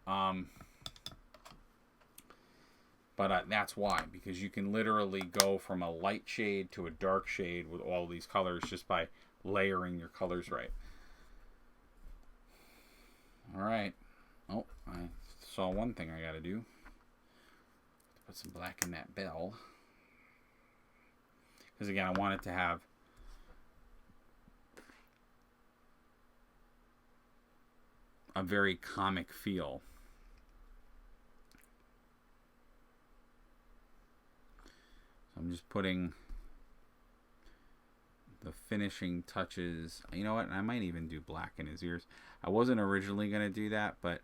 [SPEAKER 1] But that's why, because you can literally go from a light shade to a dark shade with all these colors just by layering your colors right. Alright. Oh, I saw one thing I gotta do. Put some black in that bell. Because again, I want it to have a very comic feel. So I'm just putting the finishing touches. You know what? I might even do black in his ears. I wasn't originally going to do that, but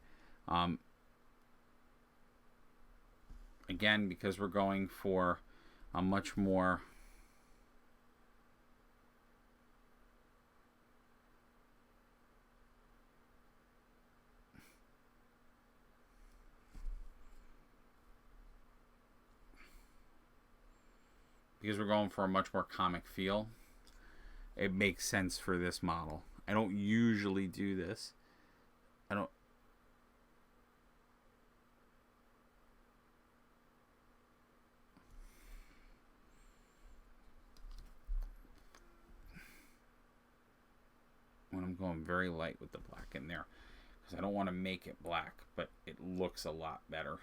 [SPEAKER 1] again, because we're going for a much more comic feel, it makes sense for this model. I don't usually do this. I don't. When I'm going very light with the black in there, because I don't want to make it black, but it looks a lot better.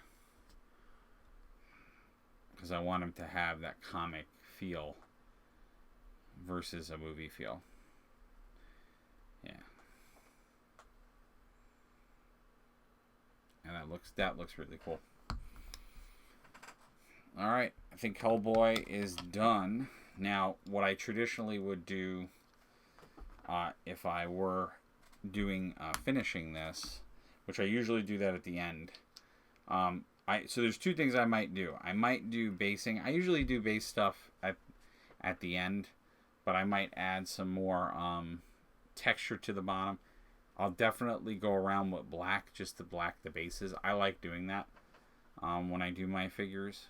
[SPEAKER 1] Because I want him to have that comic feel versus a movie feel. Yeah. And that looks really cool. Alright, I think Hellboy is done. Now, what I traditionally would do if I were doing finishing this, which I usually do that at the end, so there's two things I might do. I might do basing. I usually do base stuff at the end, but I might add some more texture to the bottom. I'll definitely go around with black just to black the bases. I like doing that when I do my figures.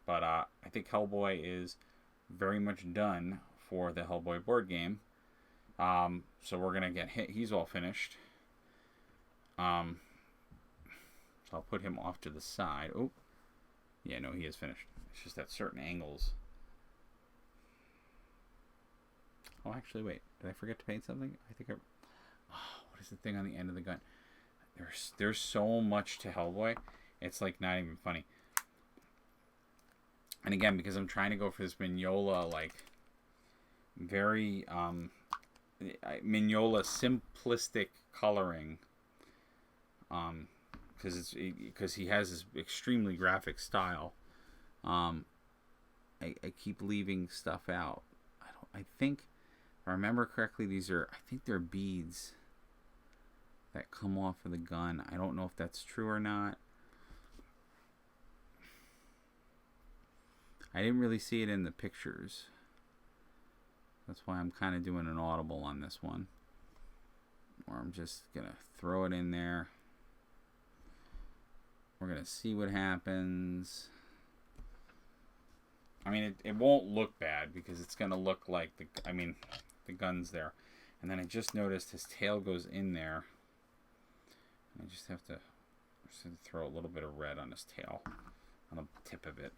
[SPEAKER 1] But I think Hellboy is very much done for the Hellboy board game. So we're going to get hit. He's all finished. So I'll put him off to the side. Oh, yeah, no, he is finished. It's just at certain angles. Oh, actually, wait. Did I forget to paint something? I think what is the thing on the end of the gun? There's so much to Hellboy. It's like not even funny. And again, because I'm trying to go for this Mignola, like very Mignola simplistic coloring. Because he has this extremely graphic style. I keep leaving stuff out. I think, if I remember correctly, I think they're beads that come off of the gun. I don't know if that's true or not. I didn't really see it in the pictures. That's why I'm kind of doing an audible on this one. Or I'm just going to throw it in there. We're going to see what happens. I mean, it won't look bad because it's going to look like the gun's there. And then I just noticed his tail goes in there. I just have to Just going to throw a little bit of red on his tail, on the tip of it.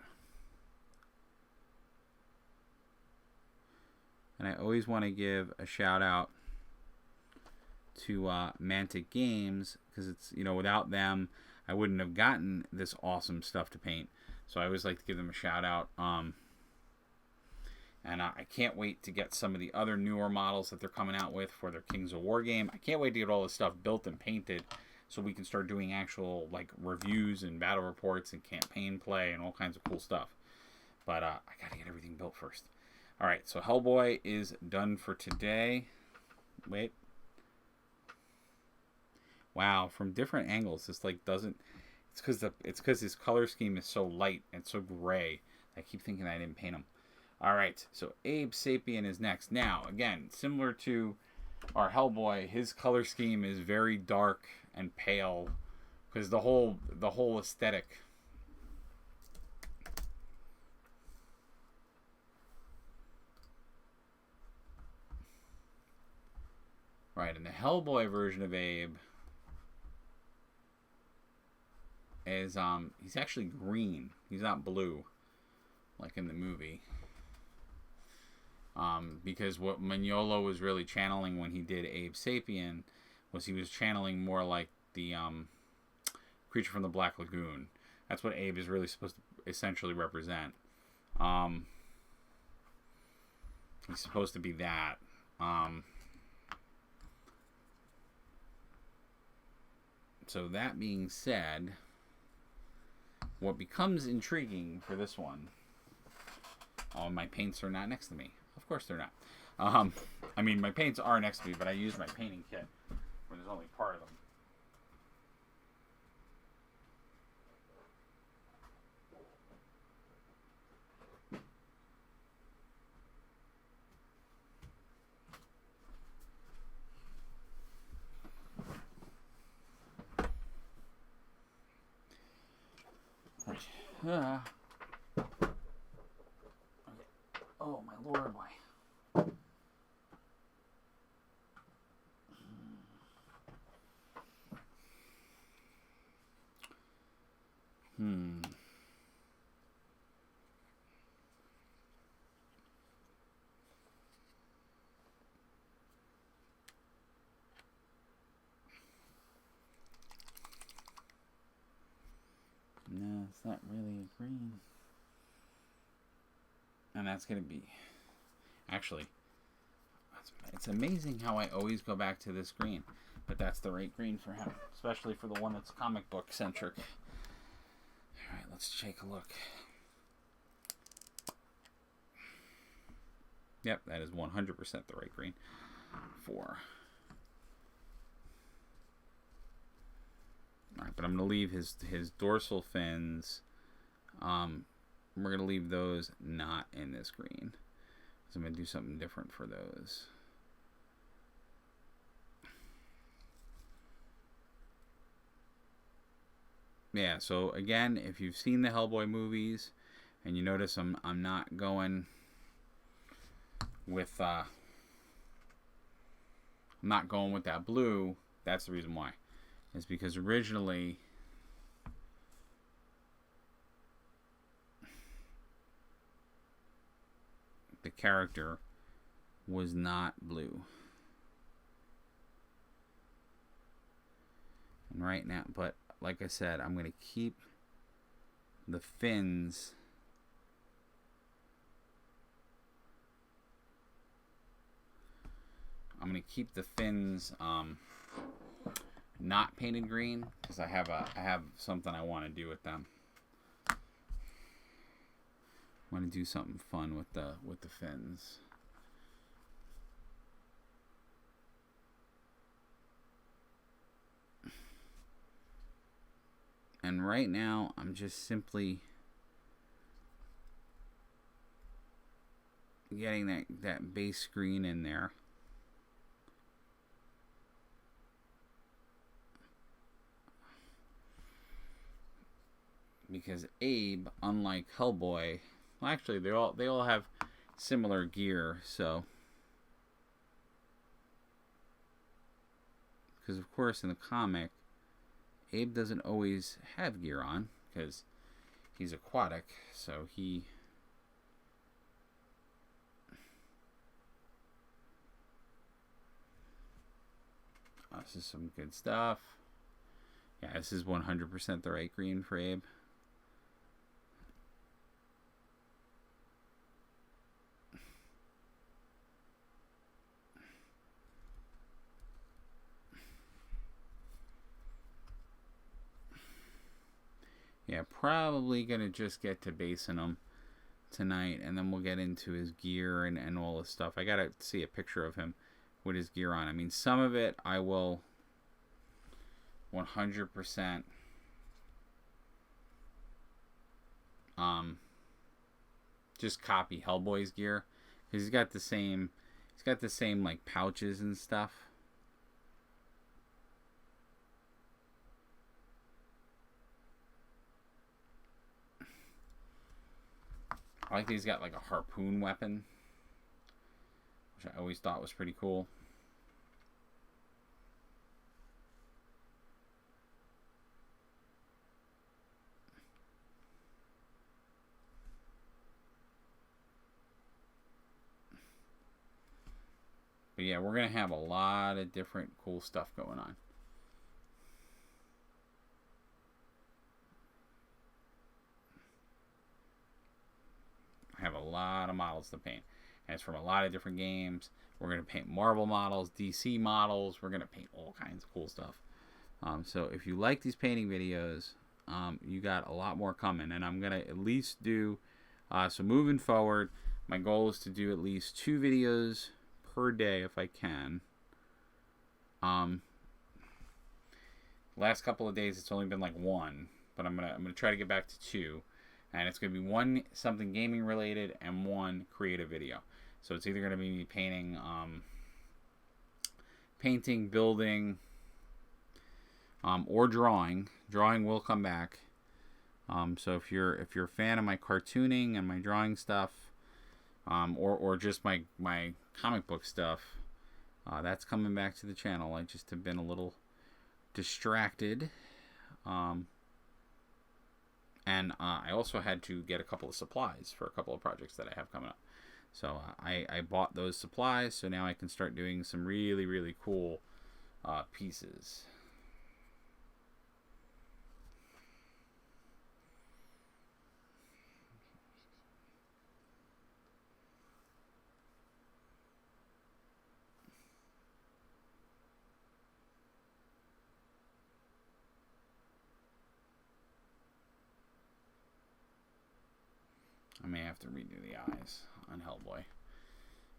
[SPEAKER 1] And I always want to give a shout out to Mantic Games, because it's, you know, without them I wouldn't have gotten this awesome stuff to paint. So I always like to give them a shout out. And I can't wait to get some of the other newer models that they're coming out with for their Kings of War game. I can't wait to get all this stuff built and painted so we can start doing actual like reviews and battle reports and campaign play and all kinds of cool stuff. But I gotta get everything built first. Alright, so Hellboy is done for today. Wait. Wow, from different angles, this like doesn't. It's because his color scheme is so light and so gray. I keep thinking I didn't paint him. All right, so Abe Sapien is next. Now, again, similar to our Hellboy, his color scheme is very dark and pale because the whole aesthetic. Right, in the Hellboy version of Abe is he's actually green. He's not blue like in the movie. Because what Mignola was really channeling when he did Abe Sapien was he was channeling more like the Creature from the Black Lagoon. That's what Abe is really supposed to essentially represent. He's supposed to be that. So that being said, what becomes intriguing for this one... Oh, my paints are not next to me. Of course they're not. I mean, my paints are next to me, but I use my painting kit when there's only part of them. Right. Okay. Oh, my Lord, why? No, it's not really a green. And that's going to be... Actually, it's amazing how I always go back to this green. But that's the right green for him. Especially for the one that's comic book centric. Alright, let's take a look. Yep, that is 100% the right green. 4. Alright, but I'm going to leave his dorsal fins. We're going to leave those not in this green. So I'm going to do something different for those. Yeah, so again, if you've seen the Hellboy movies and you notice I'm not going with I'm not going with that blue, that's the reason why. It's because originally the character was not blue. And right now, but like I said, I'm going to keep the fins not painted green because I have something I want to do with them. I want to do something fun with the fins. And right now, I'm just simply getting that base green in there. Because Abe, unlike Hellboy, well, actually they all have similar gear, so because of course in the comic Abe doesn't always have gear on because he's aquatic, so he... this is some good stuff. Yeah, this is 100% the right green for Abe. Yeah, probably going to just get to basing him tonight, and then we'll get into his gear and all this stuff. I got to see a picture of him with his gear on. I mean, some of it I will 100% just copy Hellboy's gear, because he's got the same like pouches and stuff. I like that he's got like a harpoon weapon, which I always thought was pretty cool. But yeah, we're going to have a lot of different cool stuff going on. I have a lot of models to paint. And it's from a lot of different games. We're going to paint Marvel models, DC models. We're going to paint all kinds of cool stuff. So if you like these painting videos, you got a lot more coming. And I'm going to at least do... so moving forward, my goal is to do at least 2 videos per day if I can. Last couple of days it's only been like 1, but I'm gonna try to get back to 2, and it's gonna be 1 something gaming related and 1 creative video. So it's either gonna be me painting, building, or drawing. Drawing will come back. So if you're a fan of my cartooning and my drawing stuff, or just my comic book stuff, that's coming back to the channel. I just have been a little distracted, and I also had to get a couple of supplies for a couple of projects that I have coming up. So I bought those supplies, so now I can start doing some really cool pieces. I may have to redo the eyes on Hellboy.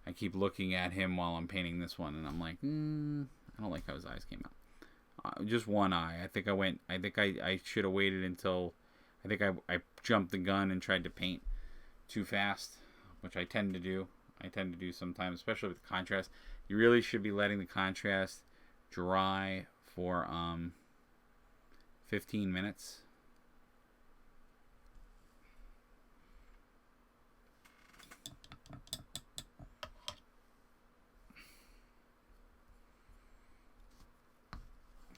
[SPEAKER 1] I keep looking at him while I'm painting this one, and I'm like, I don't like how his eyes came out. Just one eye. I think I should have waited until... I think I jumped the gun and tried to paint too fast, which I tend to do. Sometimes, especially with contrast. You really should be letting the contrast dry for 15 minutes.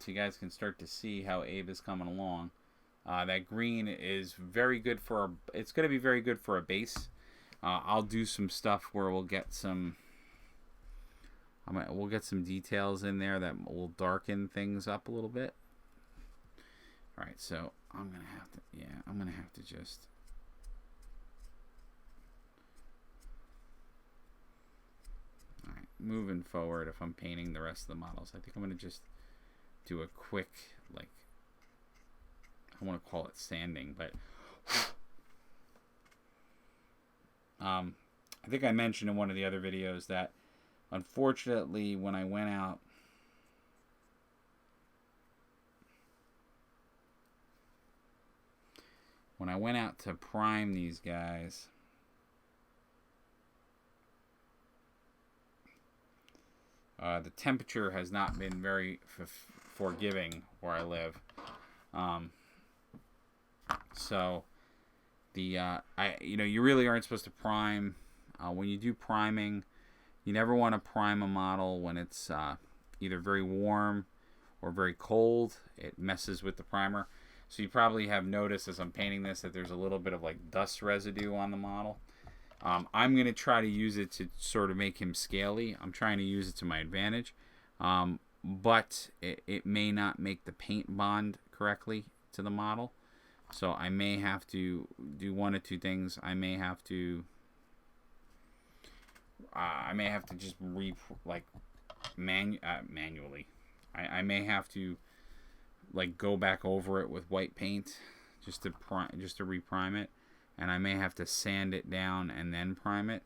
[SPEAKER 1] So you guys can start to see how Abe is coming along. That green is very good for it's going to be very good for a base. I'll do some stuff where we'll get some details in there that will darken things up a little bit. All right, so I'm going to have to just... All right, moving forward, if I'm painting the rest of the models, I think I'm going to just do a quick, like, I want to call it sanding, but I think I mentioned in one of the other videos that unfortunately when I went out to prime these guys, the temperature has not been very forgiving where I live. So you really aren't supposed to prime. When you do priming, you never want to prime a model when it's either very warm or very cold, it messes with the primer. So you probably have noticed as I'm painting this that there's a little bit of like dust residue on the model. I'm going to try to use it to sort of make him scaly. I'm trying to use it to my advantage. But it may not make the paint bond correctly to the model. So I may have to do one of two things. I may have to just manually. I may have to like go back over it with white paint just to reprime it, and I may have to sand it down and then prime it.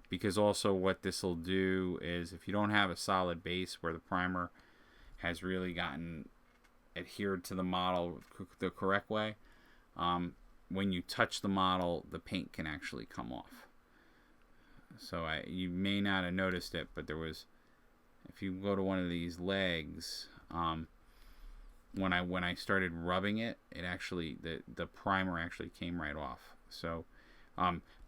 [SPEAKER 1] Because also what this will do is if you don't have a solid base where the primer has really gotten adhered to the model the correct way, when you touch the model, the paint can actually come off. So you may not have noticed it, but there was, if you go to one of these legs, when I started rubbing it, it actually the primer actually came right off. So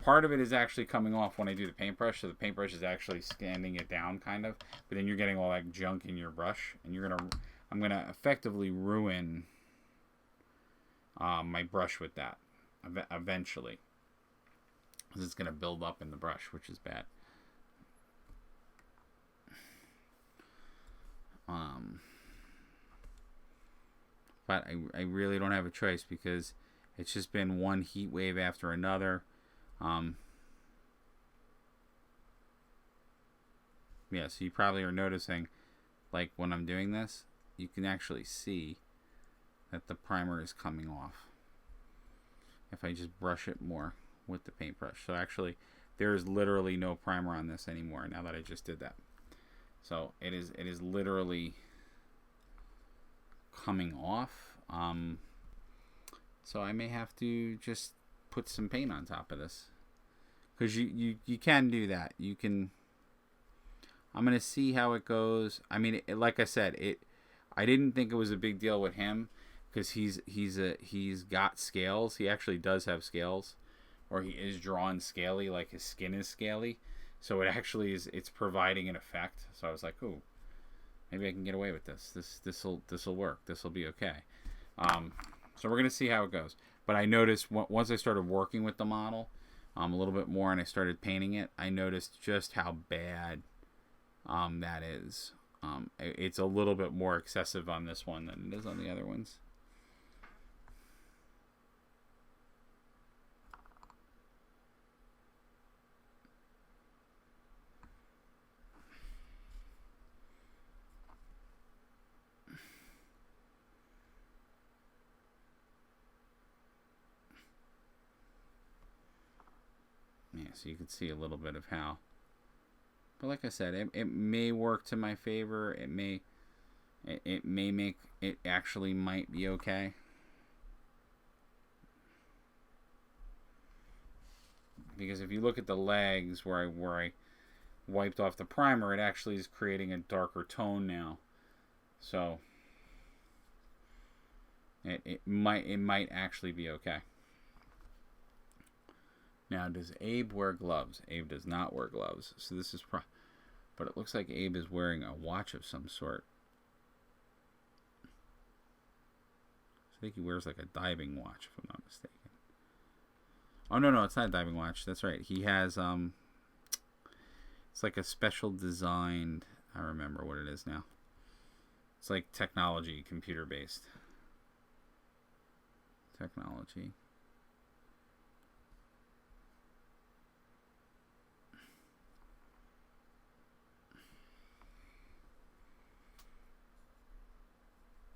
[SPEAKER 1] part of it is actually coming off when I do the paintbrush, so the paintbrush is actually sanding it down kind of, but then you're getting all that junk in your brush, and I'm gonna effectively ruin my brush with that eventually, because it's gonna build up in the brush, which is bad. But I really don't have a choice because it's just been one heat wave after another. Yeah, so you probably are noticing, like when I'm doing this, you can actually see that the primer is coming off if I just brush it more with the paintbrush. So actually, there's literally no primer on this anymore now that I just did that. So it is literally coming off. So I may have to just put some paint on top of this, because you can do that. You can. I'm gonna see how it goes. I mean, like I said, I didn't think it was a big deal with him because he's got scales. He actually does have scales, or he is drawn scaly, like his skin is scaly. So it actually it's providing an effect. So I was like, ooh, maybe I can get away with this. This'll work. This'll be okay. So we're gonna see how it goes. But I noticed once I started working with the model a little bit more and I started painting it, I noticed just how bad that is. It's a little bit more excessive on this one than it is on the other ones. Yeah, so you can see a little bit of how. But like I said, it may work to my favor. It may make it actually might be okay. Because if you look at the legs where I wiped off the primer, it actually is creating a darker tone now. So it might actually be okay. Now, does Abe wear gloves? Abe does not wear gloves. So this is but it looks like Abe is wearing a watch of some sort. I think he wears like a diving watch, if I'm not mistaken. Oh, no, it's not a diving watch. That's right. He has, it's like a special designed, I remember what it is now. It's like technology, computer-based. Technology.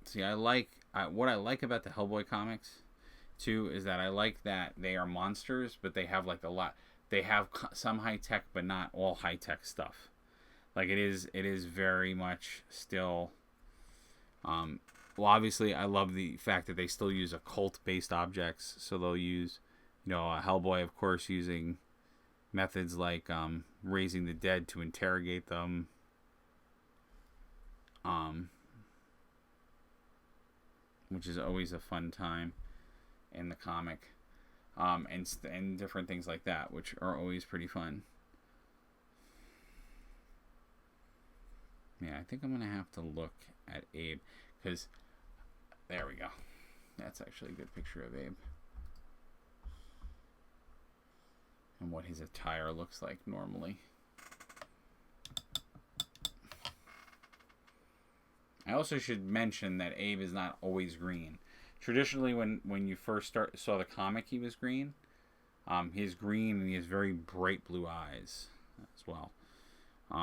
[SPEAKER 1] See, what I like about the Hellboy comics, too, is that I like that they are monsters, but they have like a lot. They have some high tech, but not all high tech stuff. Like it is very much still. Well, obviously, I love the fact that they still use occult-based objects. So they'll use, Hellboy, of course, using methods like raising the dead to interrogate them. Which is always a fun time in the comic, and different things like that, which are always pretty fun. Yeah, I think I'm going to have to look at Abe. Because, there we go. That's actually a good picture of Abe. And what his attire looks like normally. I also should mention that Abe is not always green. Traditionally, when you first saw the comic, he was green. He's green and he has very bright blue eyes as well. Just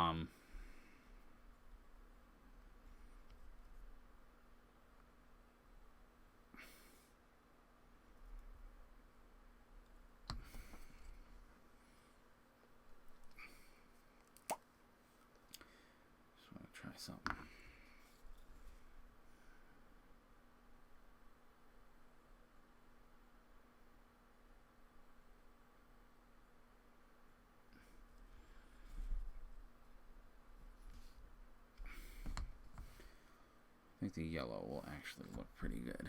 [SPEAKER 1] want to try something. I think the yellow will actually look pretty good.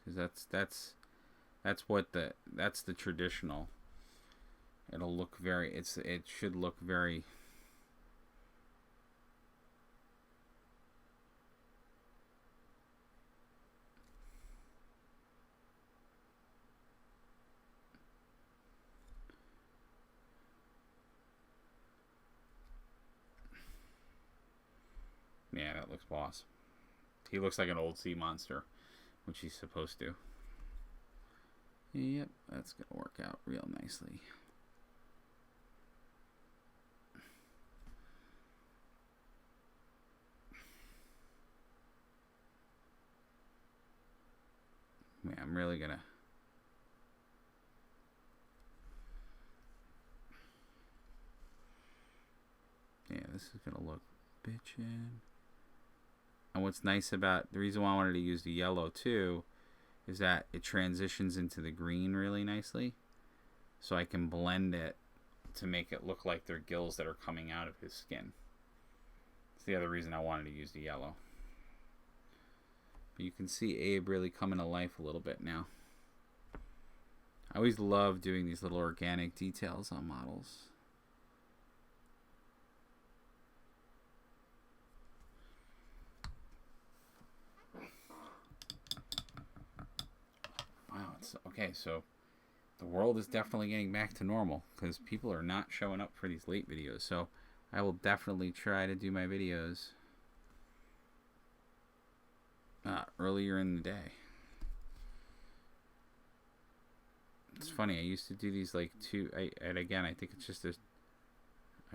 [SPEAKER 1] Because that's the traditional. It'll look very, it should look very, yeah, that looks boss. He looks like an old sea monster, which he's supposed to. Yep, that's going to work out real nicely. Yeah, I'm really going to... Yeah, this is going to look bitchin'. And what's nice about... The reason why I wanted to use the yellow, too, is that it transitions into the green really nicely. So I can blend it to make it look like they're gills that are coming out of his skin. That's the other reason I wanted to use the yellow. But you can see Abe really coming to life a little bit now. I always love doing these little organic details on models. Wow, it's okay, so the world is definitely getting back to normal because people are not showing up for these late videos. So I will definitely try to do my videos earlier in the day. It's funny, I used to do these like and again, I think it's just a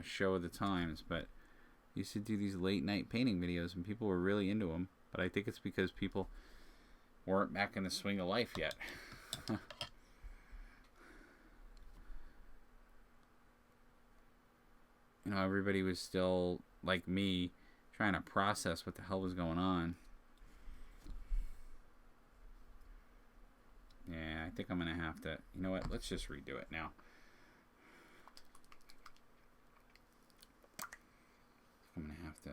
[SPEAKER 1] show of the times, but I used to do these late night painting videos and people were really into them. But I think it's because people weren't back in the swing of life yet. You know, everybody was still, like me, trying to process what the hell was going on. Yeah, I think I'm going to have to... You know what? Let's just redo it now. I'm going to have to...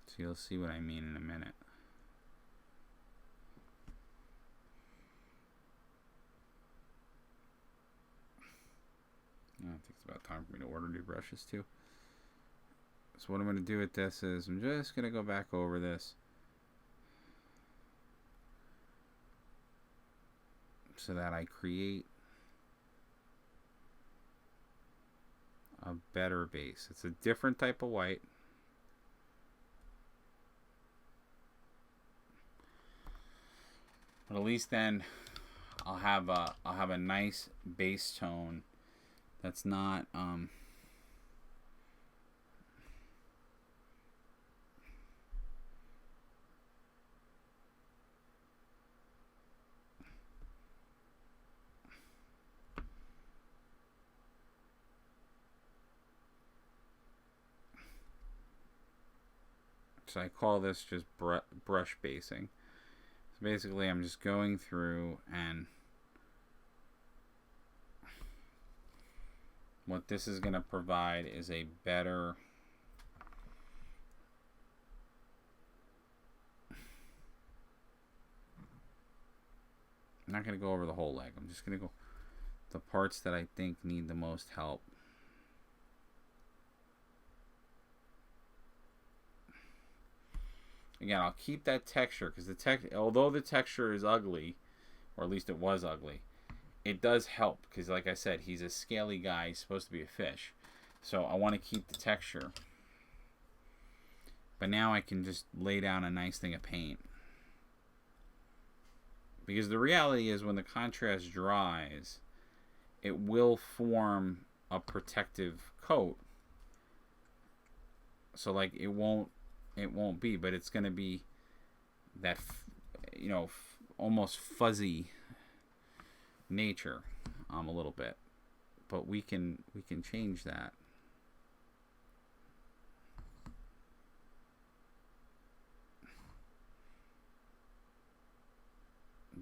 [SPEAKER 1] So you'll see what I mean in a minute. I think it's about time for me to order new brushes too. So what I'm going to do with this is I'm just going to go back over this so that I create a better base. It's a different type of white. But at least then I'll have a nice base tone that's not so I call this just brush basing. So basically I'm just going through and what this is going to provide is a better... I'm not going to go over the whole leg. I'm just going to go the parts that I think need the most help. Again, I'll keep that texture because although the texture is ugly, or at least it was ugly, it does help because, like I said, he's a scaly guy. He's supposed to be a fish, so I want to keep the texture. But now I can just lay down a nice thing of paint, because the reality is when the contrast dries, it will form a protective coat. So like it won't be, but it's going to be that, you know, almost fuzzy nature, a little bit. But we can change that.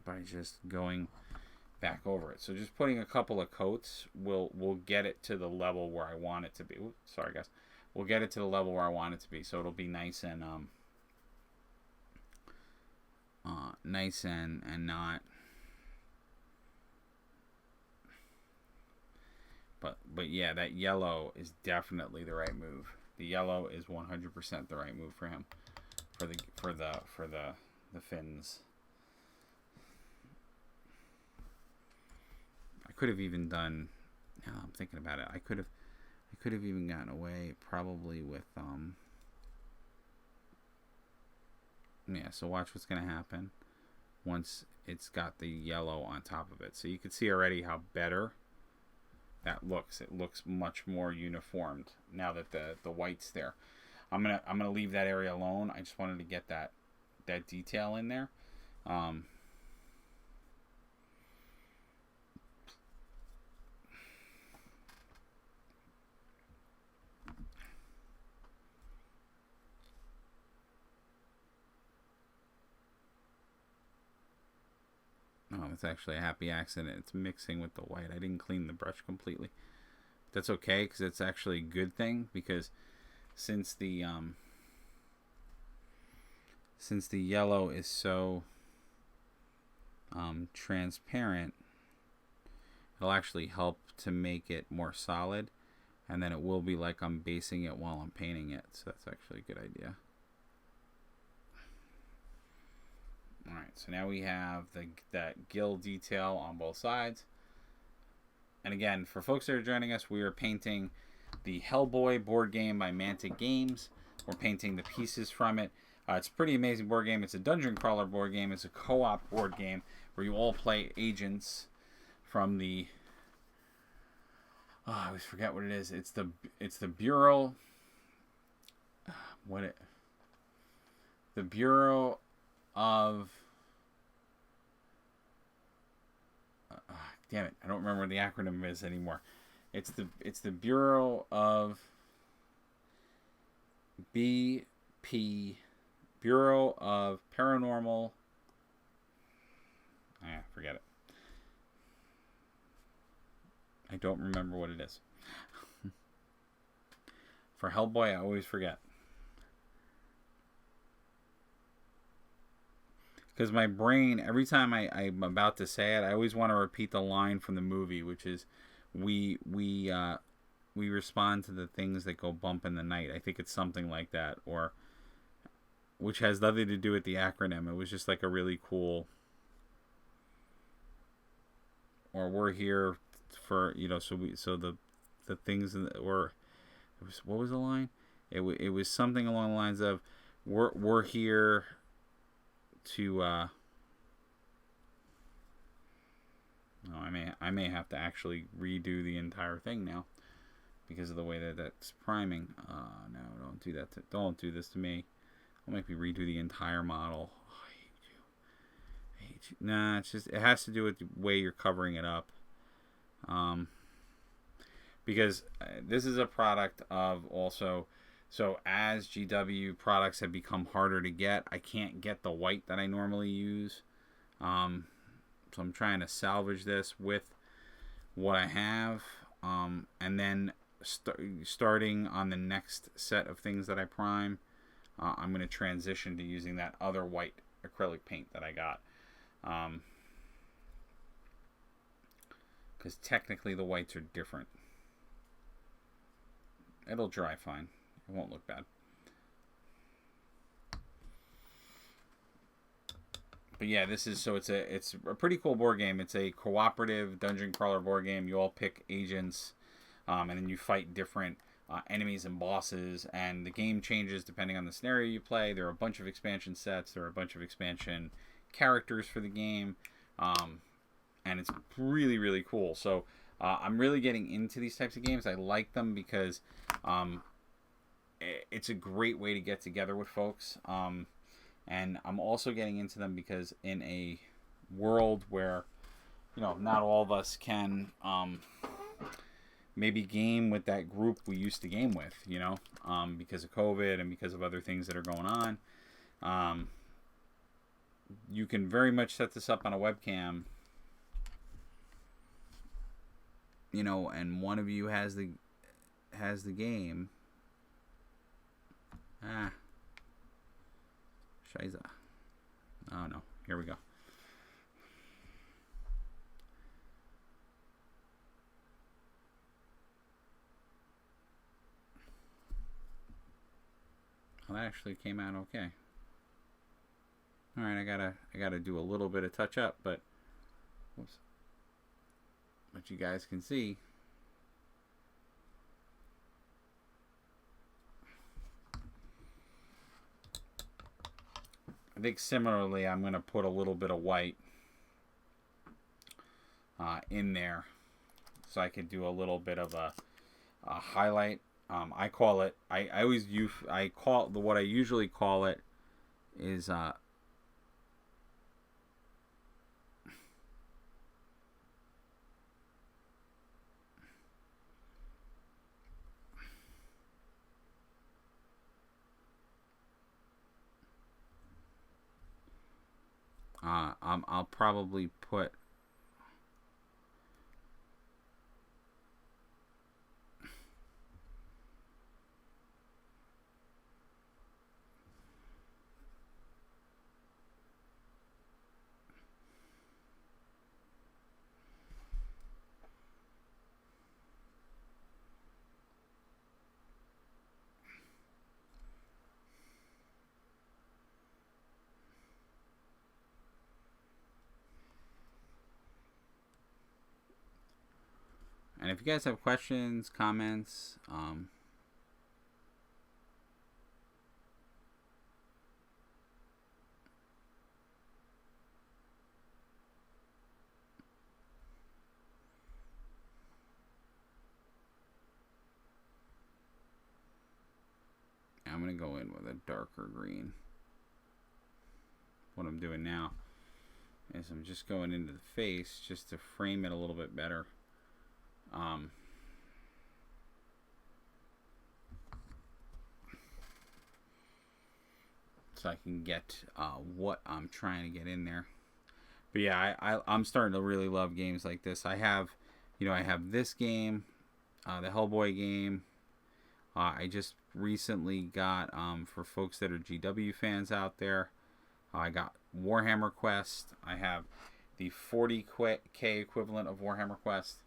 [SPEAKER 1] By just going back over it. So just putting a couple of coats will get it to the level where I want it to be. Oops, sorry guys. We'll get it to the level where I want it to be, so it'll be nice and not. But yeah, that yellow is definitely the right move. The yellow is 100% the right move for him, for the fins. I could have even done. Now I'm thinking about it. I could have even gotten away probably with yeah, so watch what's going to happen once it's got the yellow on top of it. So you can see already how better that looks. It looks much more uniformed now that the white's there. I'm gonna leave that area alone. I just wanted to get that detail in there. Oh, it's actually a happy accident. It's mixing with the white. I didn't clean the brush completely. That's okay, because it's actually a good thing, because since the yellow is so transparent, it'll actually help to make it more solid, and then it will be like I'm basing it while I'm painting it. So that's actually a good idea. Alright, so now we have that gill detail on both sides. And again, for folks that are joining us, we are painting the Hellboy board game by Mantic Games. We're painting the pieces from it. It's a pretty amazing board game. It's a dungeon crawler board game. It's a co-op board game where you all play agents from the... Oh, I always forget what it is. It's the Bureau... The Bureau of... damn it, I don't remember what the acronym is anymore. It's the Bureau of BP, Bureau of Paranormal. Forget it. I don't remember what it is. For Hellboy, I always forget. Because my brain, every time I'm about to say it, I always want to repeat the line from the movie, which is, we respond to the things that go bump in the night. I think it's something like that, or which has nothing to do with the acronym. It was just like a really cool, or we're here for, you know, so the things, or it was, what was the line? It was something along the lines of, we're here to I may have to actually redo the entire thing now because of the way that's priming. No, don't do that. Don't do this to me. Don't make me redo the entire model. Oh, I hate you. Nah, it's just, it has to do with the way you're covering it up. Because this is a product of also. So as GW products have become harder to get, I can't get the white that I normally use. So I'm trying to salvage this with what I have. And then starting on the next set of things that I prime, I'm going to transition to using that other white acrylic paint that I got. Because technically the whites are different. It'll dry fine. It won't look bad. But yeah, this is, so it's a pretty cool board game. It's a cooperative dungeon crawler board game. You all pick agents, and then you fight different enemies and bosses, and the game changes depending on the scenario you play. There are a bunch of expansion sets. There are a bunch of expansion characters for the game, and it's really, really cool. So I'm really getting into these types of games. I like them because it's a great way to get together with folks. And I'm also getting into them because in a world where, not all of us can maybe game with that group we used to game with, because of COVID and because of other things that are going on. You can very much set this up on a webcam, and one of you has the game. Shiza. Oh no, here we go. Well, that actually came out okay. All right, I gotta do a little bit of touch up, but you guys can see. I think similarly, I'm going to put a little bit of white in there, so I could do a little bit of a highlight. I call it. I always use. I call what I usually call it is I'll probably put and if you guys have questions, comments, I'm going to go in with a darker green. What I'm doing now is I'm just going into the face just to frame it a little bit better. So I can get what I'm trying to get in there. But yeah, I'm starting to really love games like this. I have this game, the Hellboy game. I just recently got, for folks that are GW fans out there, I got Warhammer Quest. I have the 40K equivalent of Warhammer Quest.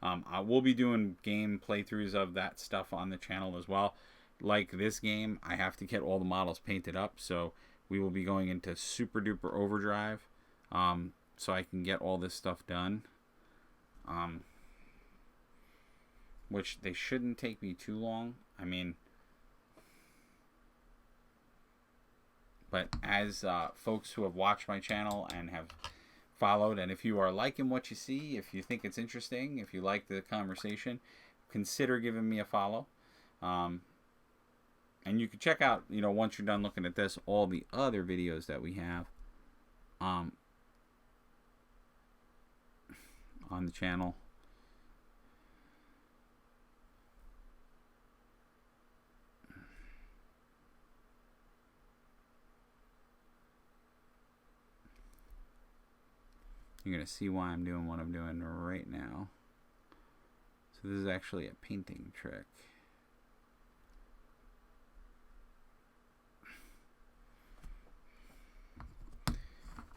[SPEAKER 1] I will be doing game playthroughs of that stuff on the channel as well. Like this game, I have to get all the models painted up, so we will be going into super duper overdrive, so I can get all this stuff done. Which they shouldn't take me too long. I mean, but as folks who have watched my channel and have followed, and if you are liking what you see, if you think it's interesting, if you like the conversation, consider giving me a follow. And you can check out, once you're done looking at this, all the other videos that we have on the channel. You're going to see why I'm doing what I'm doing right now. So this is actually a painting trick.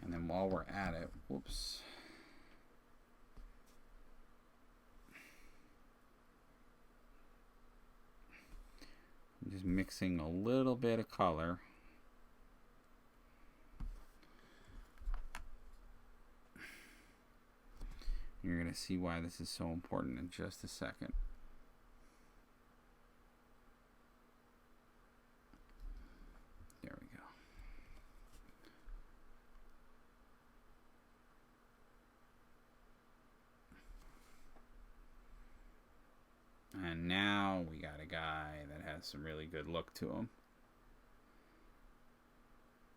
[SPEAKER 1] And then while we're at it, whoops. I'm just mixing a little bit of color. You're going to see why this is so important in just a second. There we go. And now we got a guy that has some really good look to him.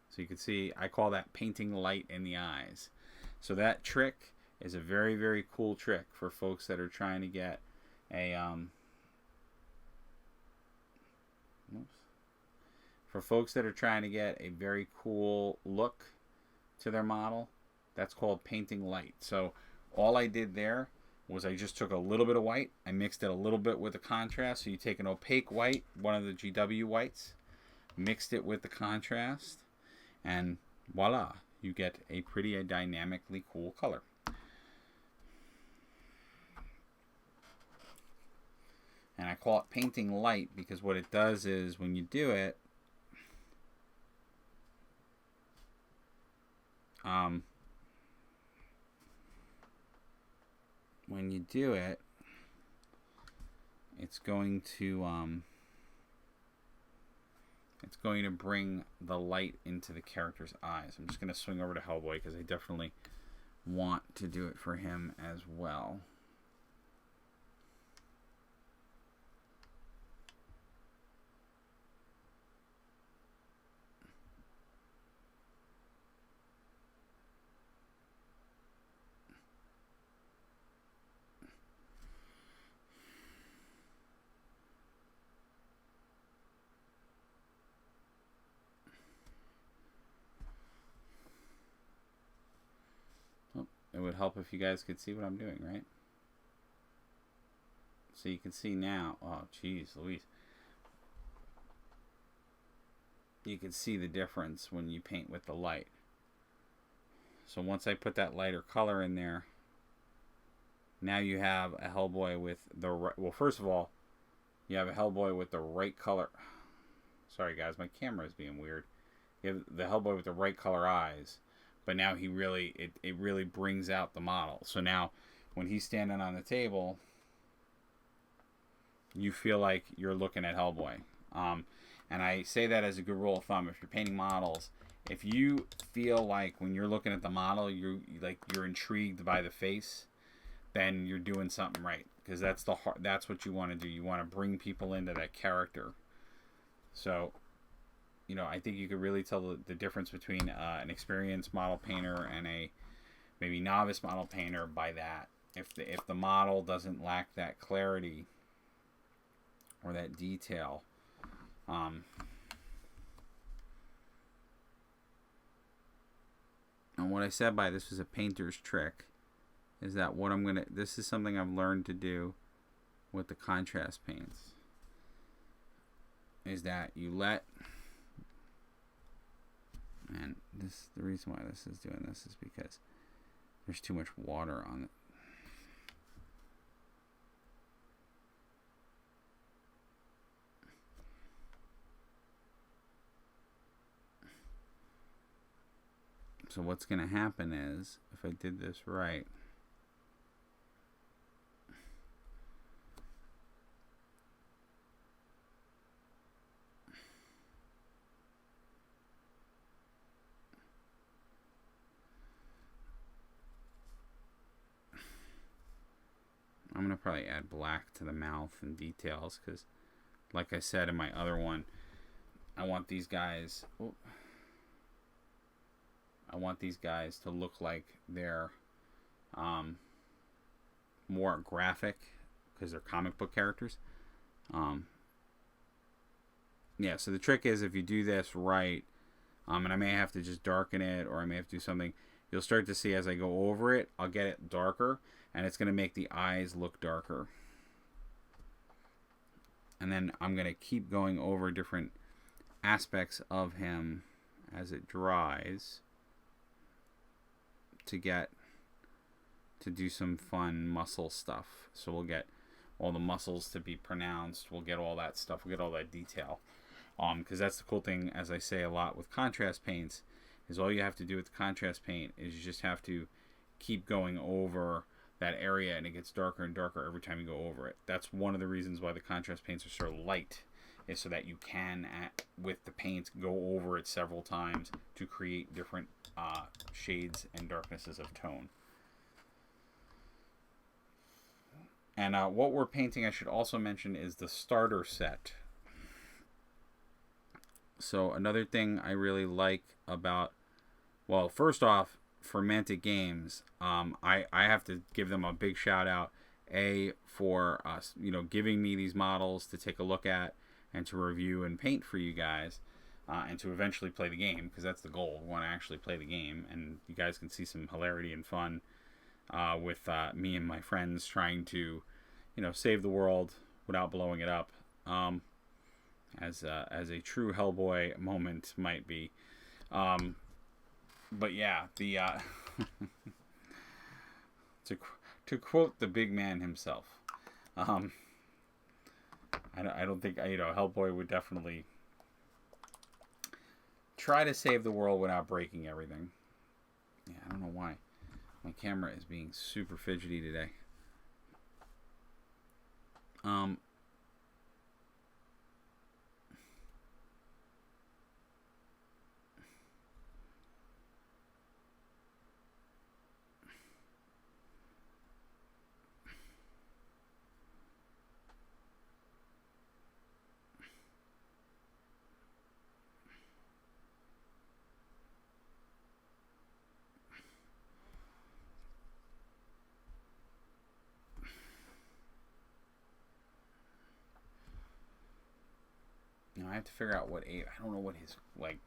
[SPEAKER 1] So you can see, I call that painting light in the eyes. So that trick is a very, very cool trick for folks that are trying to get a for folks that are trying to get a very cool look to their model. That's called painting light. So all I did there was I just took a little bit of white, I mixed it a little bit with the contrast. So you take an opaque white, one of the GW whites, mixed it with the contrast, and voila, you get a pretty dynamically cool color. And I call it painting light because what it does is when you do it, it's going to bring the light into the character's eyes. I'm just going to swing over to Hellboy because I definitely want to do it for him as well. It would help if you guys could see what I'm doing, right? So you can see now. Oh, geez, Louise. You can see the difference when you paint with the light. So once I put that lighter color in there, now you have a Hellboy with the right... Well, first of all, you have a Hellboy with the right color. Sorry, guys, my camera is being weird. You have the Hellboy with the right color eyes. But now he really, it really brings out the model. So now, when he's standing on the table, you feel like you're looking at Hellboy. And I say that as a good rule of thumb. If you're painting models, if you feel like when you're looking at the model, you're intrigued by the face, then you're doing something right. Because that's what you want to do. You want to bring people into that character. So, you know, I think you could really tell the difference between an experienced model painter and a maybe novice model painter by that. If the model doesn't lack that clarity or that detail, and what I said by this was a painter's trick is that this is something I've learned to do with the contrast paints, is that you let... And the reason why this is doing this is because there's too much water on it. So what's going to happen is, if I did this right, I'm going to probably add black to the mouth and details because, like I said in my other one, I want these guys... I want these guys to look like they're more graphic because they're comic book characters. Yeah, so the trick is if you do this right, and I may have to just darken it or I may have to do something, you'll start to see as I go over it, I'll get it darker and it's going to make the eyes look darker. And then I'm going to keep going over different aspects of him as it dries to do some fun muscle stuff. So we'll get all the muscles to be pronounced. We'll get all that stuff. We'll get all that detail. Because that's the cool thing, as I say a lot with contrast paints, is all you have to do with the contrast paint is you just have to keep going over that area, and it gets darker and darker every time you go over it. That's one of the reasons why the contrast paints are so light, is so that you can, with the paint, go over it several times to create different shades and darknesses of tone. And what we're painting, I should also mention, is the starter set. So another thing I really like about, well, first off, for Mantic Games, I have to give them a big shout out, for giving me these models to take a look at and to review and paint for you guys, and to eventually play the game, because that's the goal. We want to actually play the game, and you guys can see some hilarity and fun with me and my friends trying to, save the world without blowing it up, as a true Hellboy moment might be. But yeah, the to quote the big man himself, I don't think Hellboy would definitely try to save the world without breaking everything. Yeah, I don't know why my camera is being super fidgety today. Now I have to figure out I don't know what his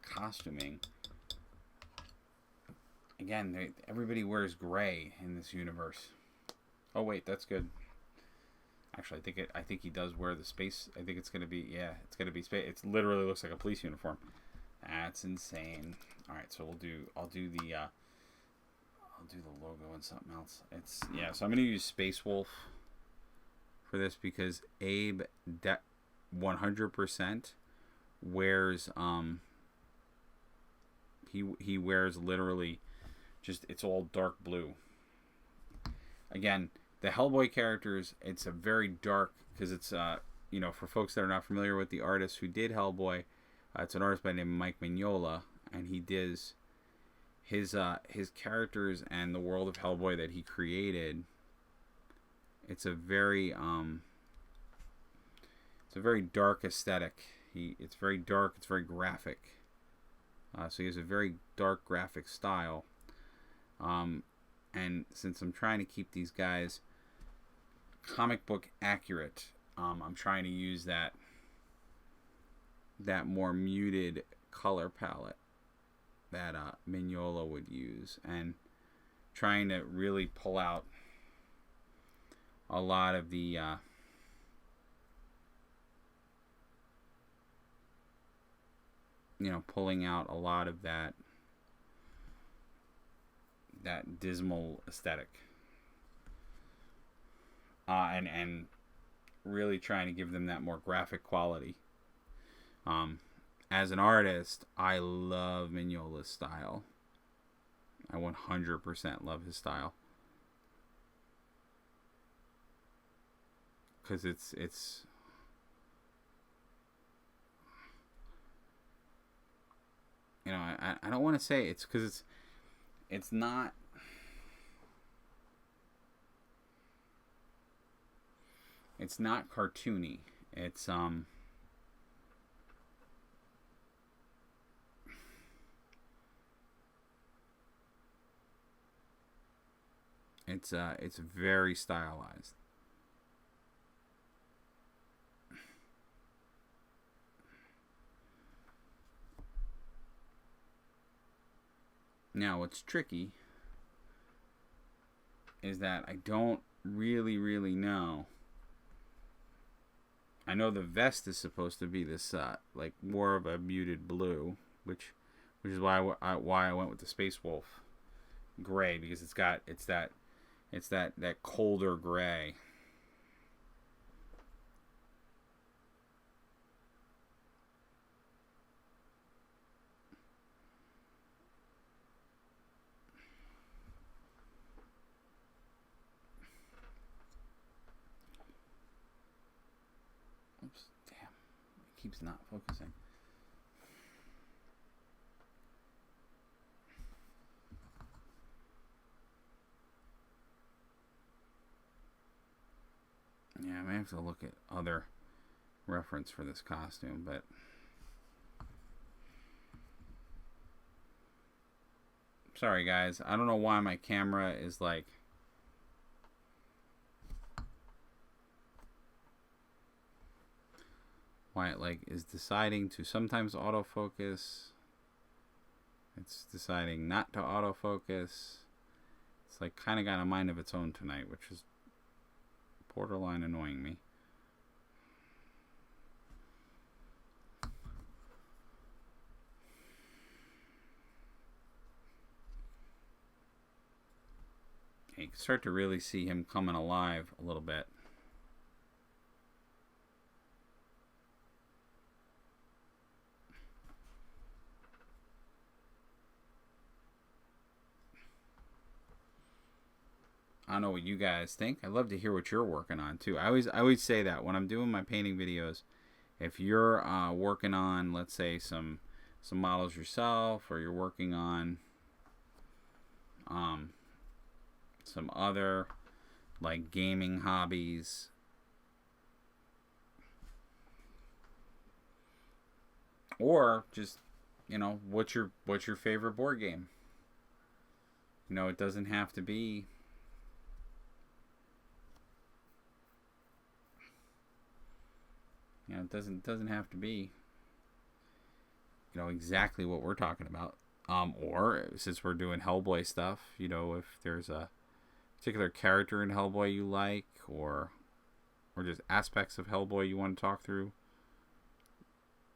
[SPEAKER 1] costuming. Again, everybody wears gray in this universe. Oh wait, that's good. Actually, I think he does wear the space. I think it's gonna be it's gonna be space. It literally looks like a police uniform. That's insane. All right, so I'll do the logo and something else. So I'm gonna use Space Wolf for this because Abe 100% wears he wears literally just, it's all dark blue. Again, the Hellboy characters, it's a very dark, because it's for folks that are not familiar with the artist who did Hellboy, it's an artist by the name of Mike Mignola, and he does his characters and the world of Hellboy that he created. It's a very dark aesthetic. It's very dark. It's very graphic. So he has a very dark graphic style. And since I'm trying to keep these guys comic book accurate, I'm trying to use that more muted color palette that Mignola would use, and trying to really pull out a lot of the pulling out a lot of that dismal aesthetic, and really trying to give them that more graphic quality. As an artist, I love Mignola's style. I 100% love his style, because it's I don't want to say it's because it's not cartoony. It's it's very stylized. Now, what's tricky is that I don't really know I know the vest is supposed to be this like more of a muted blue, which is why I went with the Space Wolf gray, because it's that colder gray. Oops, damn. It keeps not focusing. Yeah, I may have to look at other reference for this costume, but sorry guys, I don't know why my camera is like why it like is deciding to sometimes autofocus. It's deciding not to autofocus. It's like kind of got a mind of its own tonight, which is borderline annoying me. You can start to really see him coming alive a little bit. I don't know what you guys think. I'd love to hear what you're working on too. I always say that when I'm doing my painting videos, if you're working on, let's say, some models yourself, or you're working on some other like gaming hobbies, or just, you know, what's your favorite board game? You know, it doesn't have to be it doesn't have to be, you know, exactly what we're talking about. Or since we're doing Hellboy stuff, you know, if there's a particular character in Hellboy you like, or just aspects of Hellboy you want to talk through,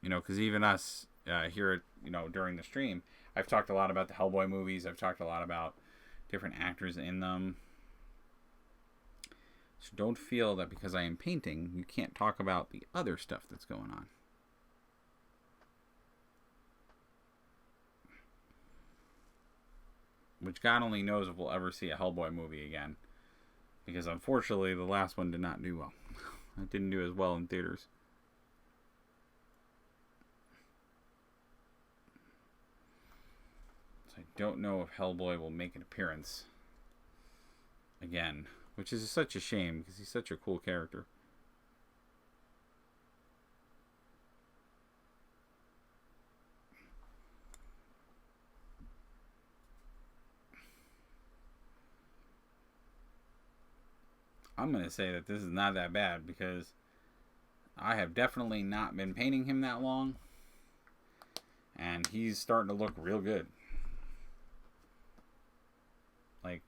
[SPEAKER 1] you know, because even us here, you know, during the stream, I've talked a lot about the Hellboy movies. I've talked a lot about different actors in them. So don't feel that because I am painting, you can't talk about the other stuff that's going on. Which God only knows if we'll ever see a Hellboy movie again. Because unfortunately, the last one did not do well. It didn't do as well in theaters. So I don't know if Hellboy will make an appearance again. Which is such a shame, because he's such a cool character. I'm going to say that this is not that bad, because I have definitely not been painting him that long. And he's starting to look real good. Like,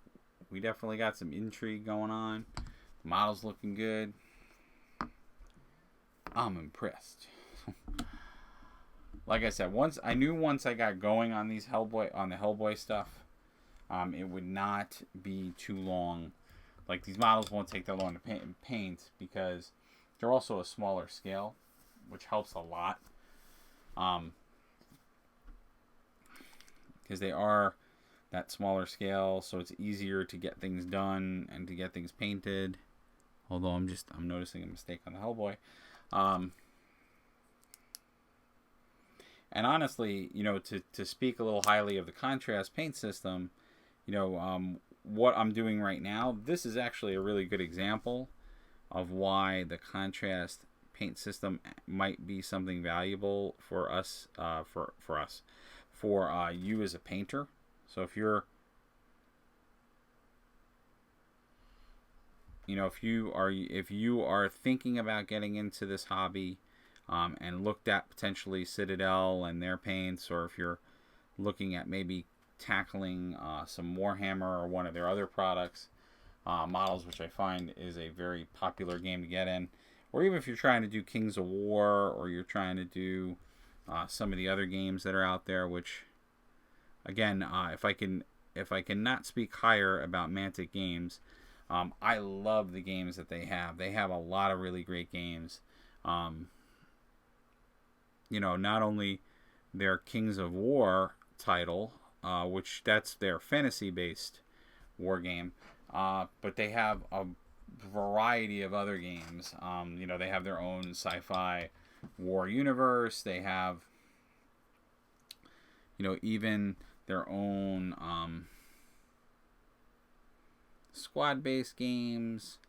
[SPEAKER 1] we definitely got some intrigue going on. The model's looking good. I'm impressed. Like I said, once I got going on the Hellboy stuff, it would not be too long. Like, these models won't take that long to paint because they're also a smaller scale, which helps a lot. Because they are that smaller scale, so it's easier to get things done and to get things painted. Although I'm noticing a mistake on the Hellboy. And honestly, you know, to speak a little highly of the contrast paint system, you know, what I'm doing right now, this is actually a really good example of why the contrast paint system might be something valuable for us, for you as a painter. So if you're, you know, if you are thinking about getting into this hobby, and looked at potentially Citadel and their paints, or if you're looking at maybe tackling some Warhammer or one of their other products, models, which I find is a very popular game to get in, or even if you're trying to do Kings of War, or you're trying to do some of the other games that are out there, which, again, if I can not speak higher about Mantic Games, I love the games that they have. They have a lot of really great games. Not only their Kings of War title, which that's their fantasy-based war game, but they have a variety of other games. They have their own sci-fi war universe. They have, even their own squad-based games.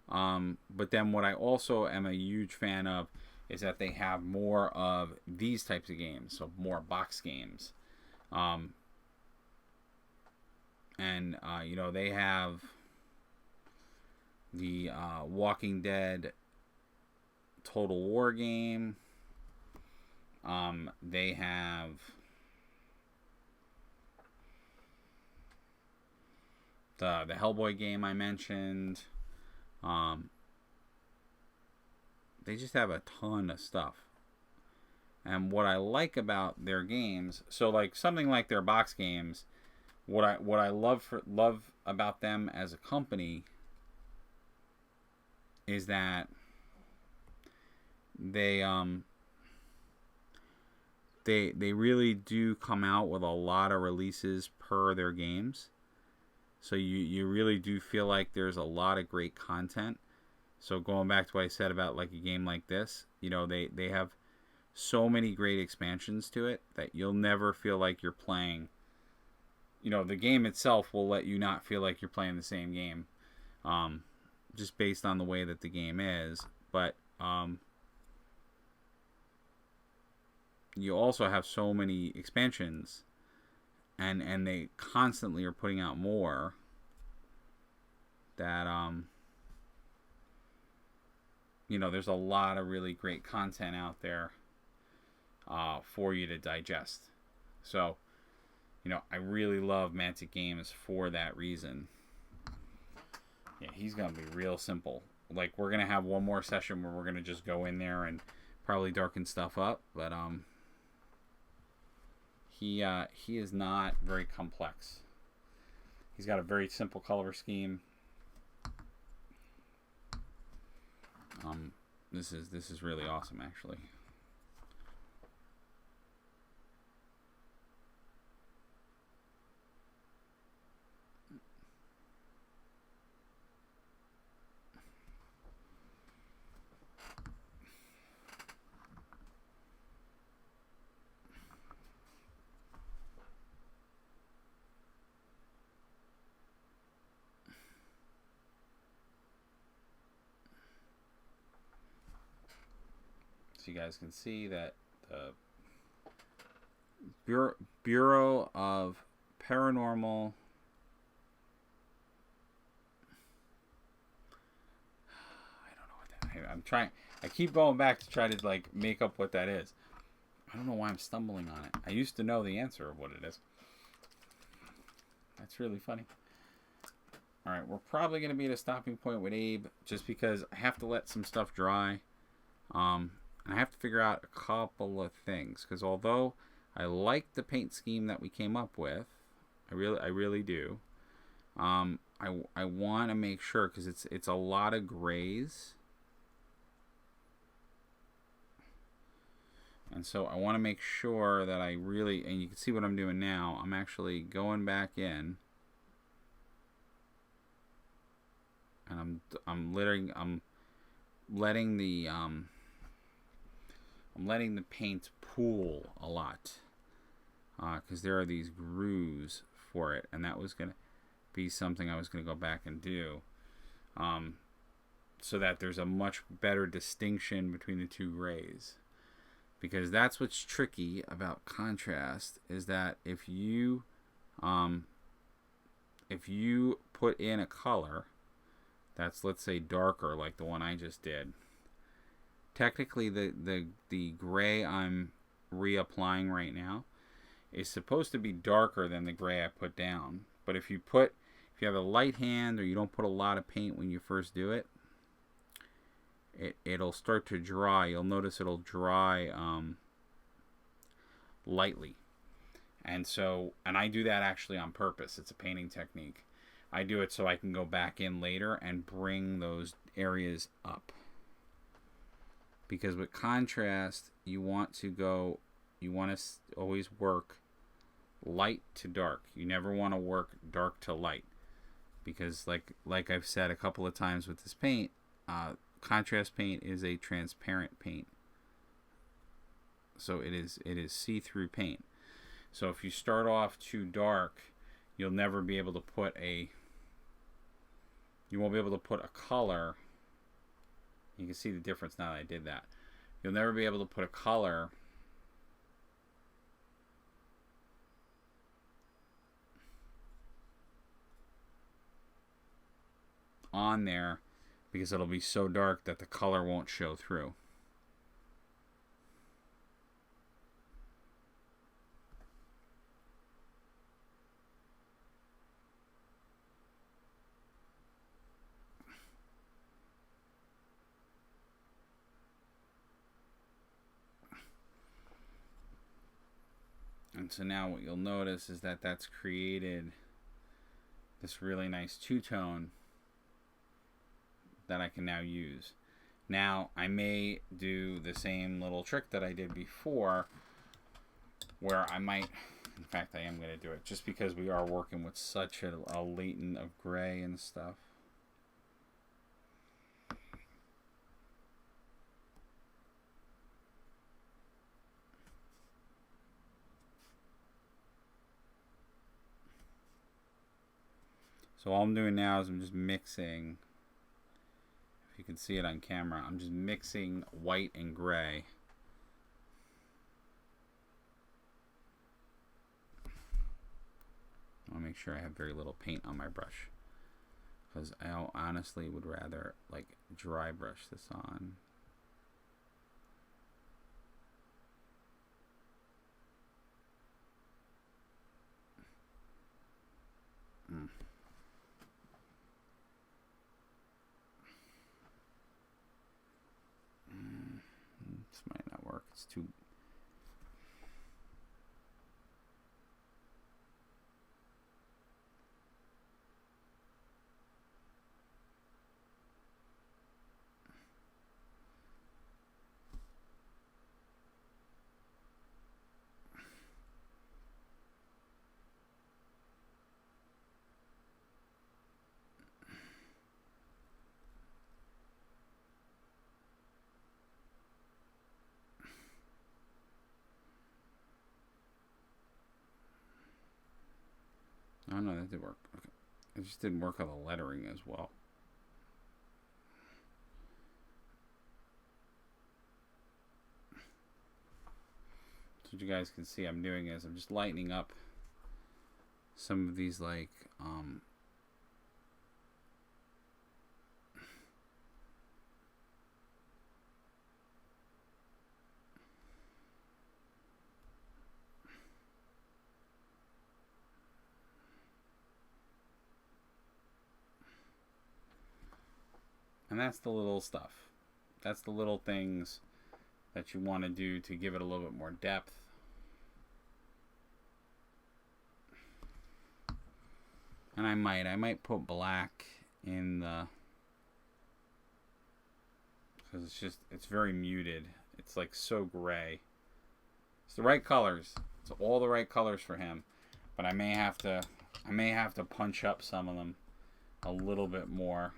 [SPEAKER 1] But then what I also am a huge fan of is that they have more of these types of games, so more box games. They have the Walking Dead Total War game. They have the Hellboy game I mentioned. They just have a ton of stuff. And what I like about their games, so like something like their box games, what I love about them as a company is that they really do come out with a lot of releases per their games. So you really do feel like there's a lot of great content. So going back to what I said about like a game like this, they have so many great expansions to it that you'll never feel like you're playing. The game itself will let you not feel like you're playing the same game, just based on the way that the game is. But you also have so many expansions, and they constantly are putting out more that there's a lot of really great content out there for you to digest. So I really love Mantic Games for that reason. Yeah, he's gonna be real simple. Like, we're gonna have one more session where we're gonna just go in there and probably darken stuff up, but he is not very complex. He's got a very simple color scheme. This is really awesome, actually. So you guys can see that the Bureau of Paranormal I'm trying. I keep going back to try to like make up what that is. I don't know why I'm stumbling on it. I used to know the answer of what it is. That's really funny. All right, we're probably going to be at a stopping point with Abe just because I have to let some stuff dry. And I have to figure out a couple of things because although I like the paint scheme that we came up with, I really do. I want to make sure because it's a lot of grays. And so I want to make sure that I really, and you can see what I'm doing now, I'm actually going back in and I'm letting the paint pool a lot because there are these grooves for it, and that was going to be something I was going to go back and do so that there's a much better distinction between the two grays. Because that's what's tricky about contrast is that if you put in a color that's, let's say, darker like the one I just did, technically the gray I'm reapplying right now is supposed to be darker than the gray I put down. But if you have a light hand or you don't put a lot of paint when you first do it, it'll start to dry. You'll notice it'll dry lightly. And I do that actually on purpose. It's a painting technique. I do it so I can go back in later and bring those areas up. Because with contrast, you want to always work light to dark. You never want to work dark to light. Because like I've said a couple of times with this paint, contrast paint is a transparent paint. So it is see-through paint. So if you start off too dark, you'll never be able to put you won't be able to put a color. You can see the difference now that I did that. You'll never be able to put a color on there because it'll be so dark that the color won't show through. And so now what you'll notice is that that's created this really nice two-tone that I can now use. Now I may do the same little trick that I did before where I might, in fact I am going to do it just because we are working with such a latent of gray and stuff. So all I'm doing now is I'm just mixing, if you can see it on camera, I'm just mixing white and gray. I'll make sure I have very little paint on my brush, because I honestly would rather like dry brush this on. This might not work. It's too... Oh no, that did work. Okay. It just didn't work on the lettering as well. So what you guys can see I'm doing is I'm just lightening up some of these and that's the little stuff. That's the little things that you want to do to give it a little bit more depth. And I might put black in the, because it's very muted. It's like so gray. It's the right colors. It's all the right colors for him. But I may have to punch up some of them a little bit more.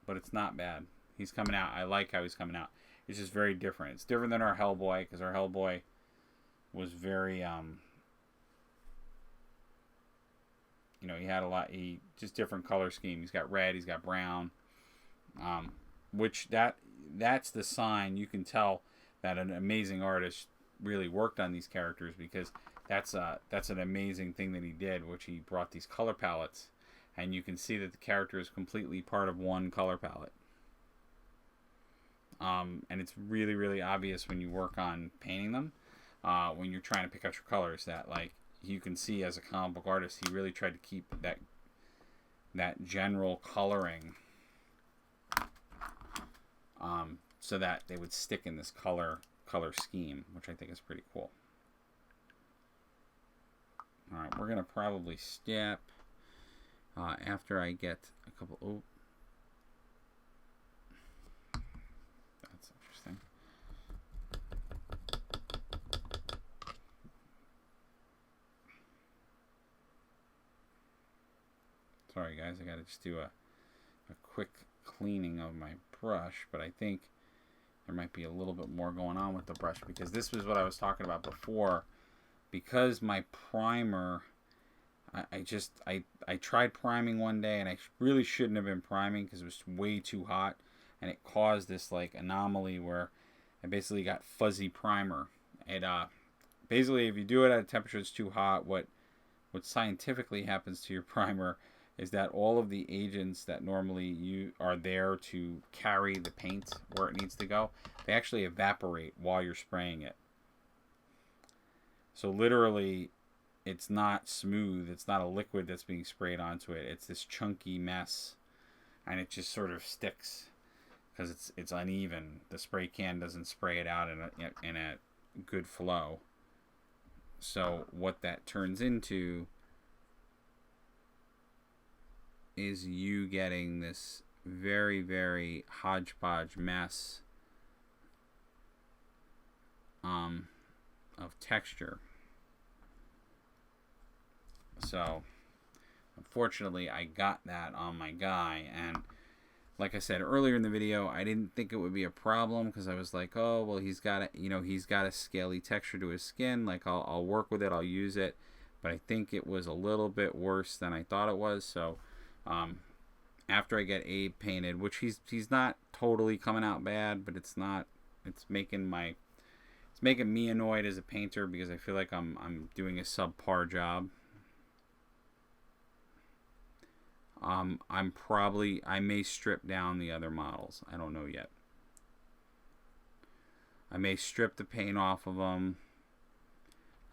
[SPEAKER 1] But it's not bad. He's coming out. I like how he's coming out. It's just very different. It's different than our Hellboy, because our Hellboy was very, you know, he had just different color scheme. He's got red, he's got brown, which that's the sign. You can tell that an amazing artist really worked on these characters, because that's an amazing thing that he did, which he brought these color palettes. And you can see that the character is completely part of one color palette. And it's really, really obvious when you work on painting them, when you're trying to pick out your colors, that like you can see as a comic book artist, he really tried to keep that general coloring so that they would stick in this color scheme, which I think is pretty cool. All right, we're gonna probably step after I get a couple. Oh, that's interesting. Sorry guys, I gotta just do a quick cleaning of my brush, but I think there might be a little bit more going on with the brush, because this was what I was talking about before. Because my primer, I tried priming one day, and I really shouldn't have been priming because it was way too hot, and it caused this like anomaly where I basically got fuzzy primer. It basically, if you do it at a temperature that's too hot, what scientifically happens to your primer is that all of the agents that normally are there to carry the paint where it needs to go, they actually evaporate while you're spraying it. So literally, it's not smooth. It's not a liquid that's being sprayed onto it. It's this chunky mess, and it just sort of sticks because it's uneven. The spray can doesn't spray it out in a good flow. So what that turns into is you getting this very, very hodgepodge mess of texture. So unfortunately, I got that on my guy, and like I said earlier in the video, I didn't think it would be a problem because I was like, oh well, he's got a scaly texture to his skin, like I'll work with it, I'll use it. But I think it was a little bit worse than I thought it was. So after I get Abe painted, which he's not totally coming out bad, but it's making me annoyed as a painter because I feel like I'm doing a subpar job. I may strip down the other models. I don't know yet. I may strip the paint off of them,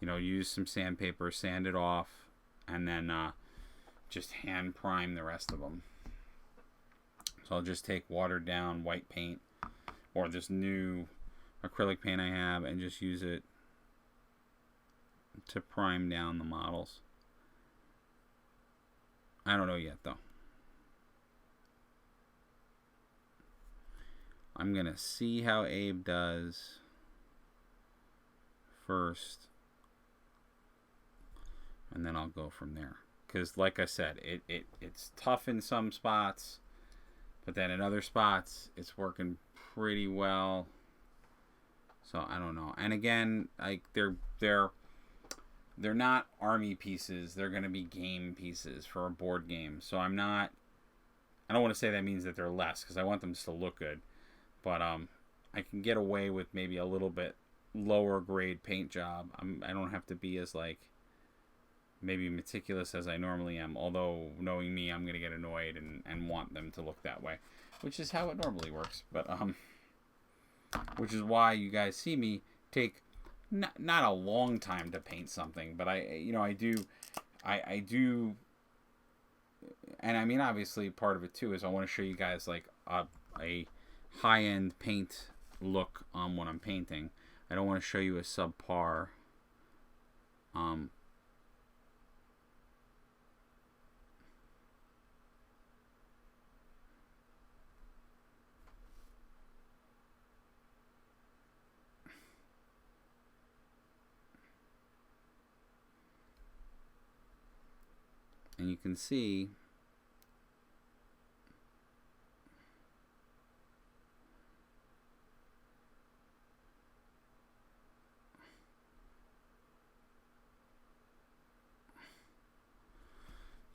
[SPEAKER 1] use some sandpaper, sand it off, and then just hand prime the rest of them. So I'll just take watered down white paint or this new acrylic paint I have and just use it to prime down the models. I don't know yet though. I'm gonna see how Abe does first, and then I'll go from there. Because like I said, it's tough in some spots, but then in other spots it's working pretty well. So I don't know. And again, like they're not army pieces. They're going to be game pieces for a board game. So I don't want to say that means that they're less, because I want them to still look good. But I can get away with maybe a little bit lower grade paint job. I don't have to be as maybe meticulous as I normally am. Although knowing me, I'm going to get annoyed and want them to look that way, which is how it normally works. But which is why you guys see me take not a long time to paint something, but I do, and I mean obviously part of it too is I want to show you guys like a high-end paint look on what I'm painting. I don't want to show you a subpar and you can see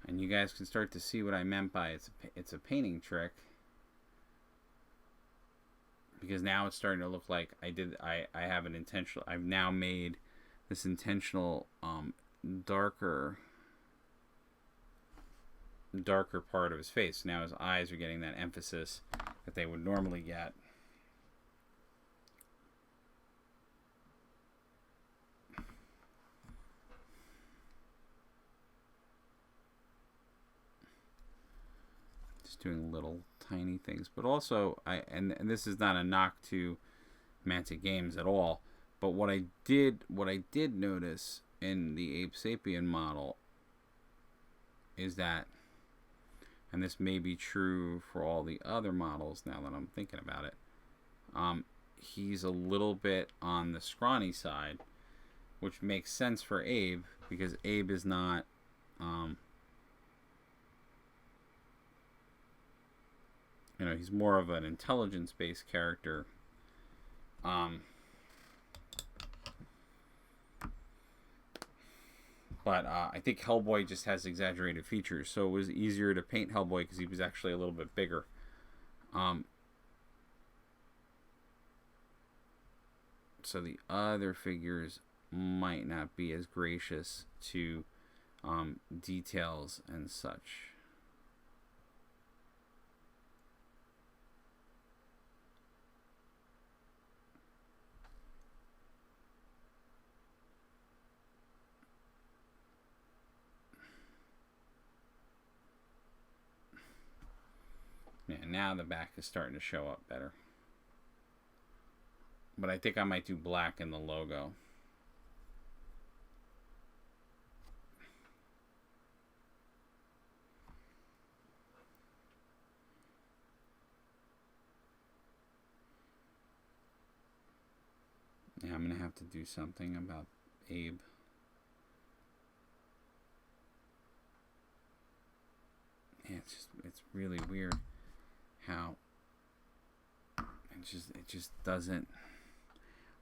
[SPEAKER 1] and you guys can start to see what I meant by it's a painting trick, because now it's starting to look like I have an intentional, I've now made this intentional darker part of his face. Now his eyes are getting that emphasis that they would normally get. Just doing little tiny things. But also, and this is not a knock to Mantic Games at all. But what I did notice in the Ape Sapien model is that, and this may be true for all the other models now that I'm thinking about it, he's a little bit on the scrawny side, which makes sense for Abe, because Abe is not, he's more of an intelligence-based character. But I think Hellboy just has exaggerated features, so it was easier to paint Hellboy because he was actually a little bit bigger. So the other figures might not be as gracious to details and such. Yeah, now the back is starting to show up better. But I think I might do black in the logo. Yeah, I'm going to have to do something about Abe. Yeah, it's really weird how it just doesn't.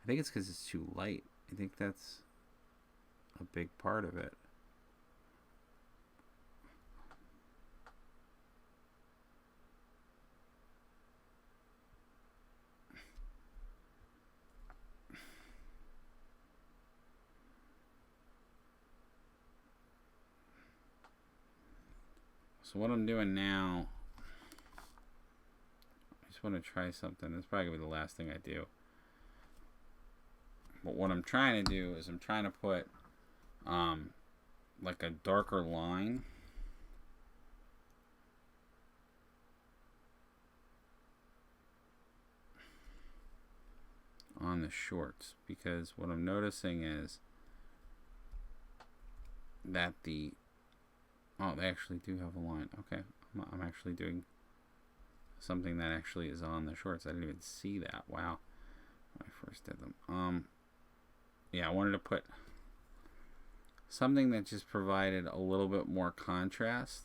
[SPEAKER 1] I think it's because it's too light. I think that's a big part of it. So what I'm doing now, I just want to try something. This is probably going to be the last thing I do. But what I'm trying to do is I'm trying to put like a darker line on the shorts, because what I'm noticing is that they actually do have a line. Okay, I'm actually doing something that actually is on the shorts. I didn't even see that. Wow, when I first did them. Yeah, I wanted to put something that just provided a little bit more contrast.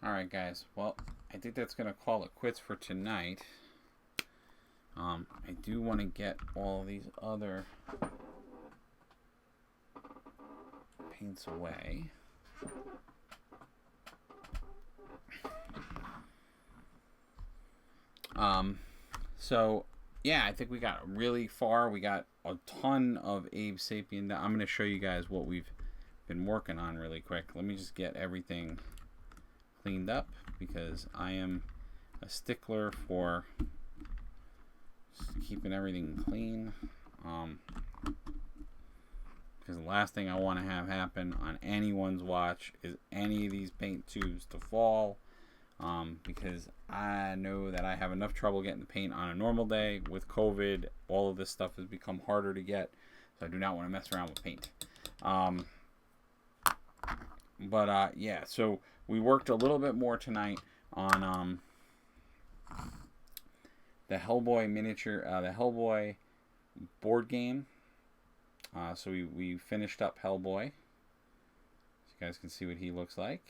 [SPEAKER 1] Alright, guys. Well, I think that's going to call it quits for tonight. I do want to get all these other paints away. So, yeah, I think we got really far. We got a ton of Abe Sapien. I'm going to show you guys what we've been working on really quick. Let me just get everything cleaned up because I am a stickler for keeping everything clean. Because the last thing I want to have happen on anyone's watch is any of these paint tubes to fall. Because I know that I have enough trouble getting the paint on a normal day. With COVID, all of this stuff has become harder to get, so I do not want to mess around with paint. Yeah, so we worked a little bit more tonight on the Hellboy miniature, the Hellboy board game. So we finished up Hellboy. So you guys can see what he looks like.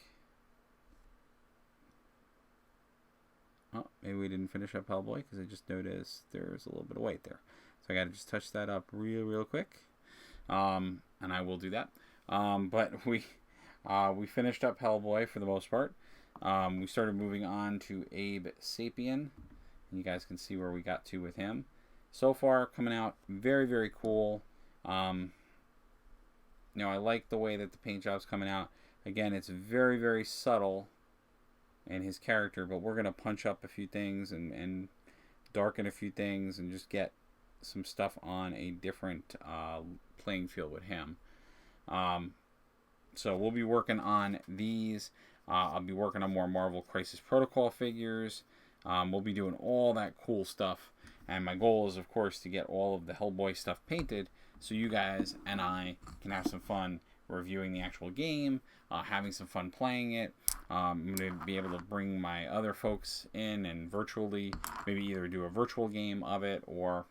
[SPEAKER 1] Oh, maybe we didn't finish up Hellboy because I just noticed there's a little bit of white there. So I got to just touch that up real quick. And I will do that. But we finished up Hellboy for the most part. We started moving on to Abe Sapien. And you guys can see where we got to with him. So far, coming out very, very cool. I like the way that the paint job's coming out. Again, it's very, very subtle in his character, but we're going to punch up a few things and darken a few things and just get some stuff on a different playing field with him. So we'll be working on these. I'll be working on more Marvel Crisis Protocol figures. We'll be doing all that cool stuff. And my goal is, of course, to get all of the Hellboy stuff painted so you guys and I can have some fun reviewing the actual game, having some fun playing it. I'm going to be able to bring my other folks in and virtually maybe either do a virtual game of it or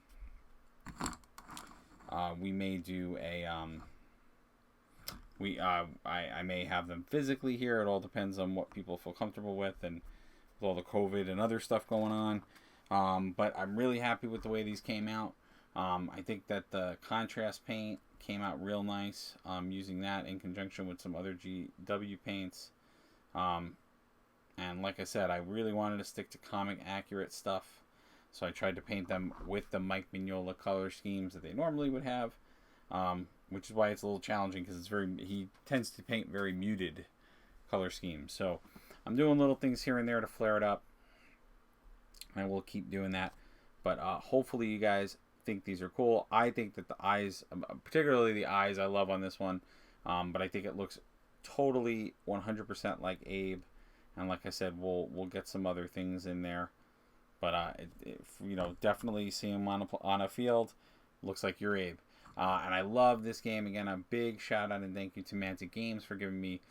[SPEAKER 1] we may do a... I may have them physically here. It all depends on what people feel comfortable with and with all the COVID and other stuff going on. But I'm really happy with the way these came out. I think that the contrast paint came out real nice, using that in conjunction with some other GW paints. And like I said, I really wanted to stick to comic accurate stuff. So I tried to paint them with the Mike Mignola color schemes that they normally would have. Which is why it's a little challenging because he tends to paint very muted color schemes. So I'm doing little things here and there to flare it up. And we'll keep doing that. But hopefully you guys think these are cool. I think that the eyes, particularly the eyes, I love on this one. But I think it looks totally 100% like Abe. And like I said, we'll get some other things in there. But definitely see him on a field. Looks like you're Abe. And I love this game. Again, a big shout out and thank you to Mantic Games for giving me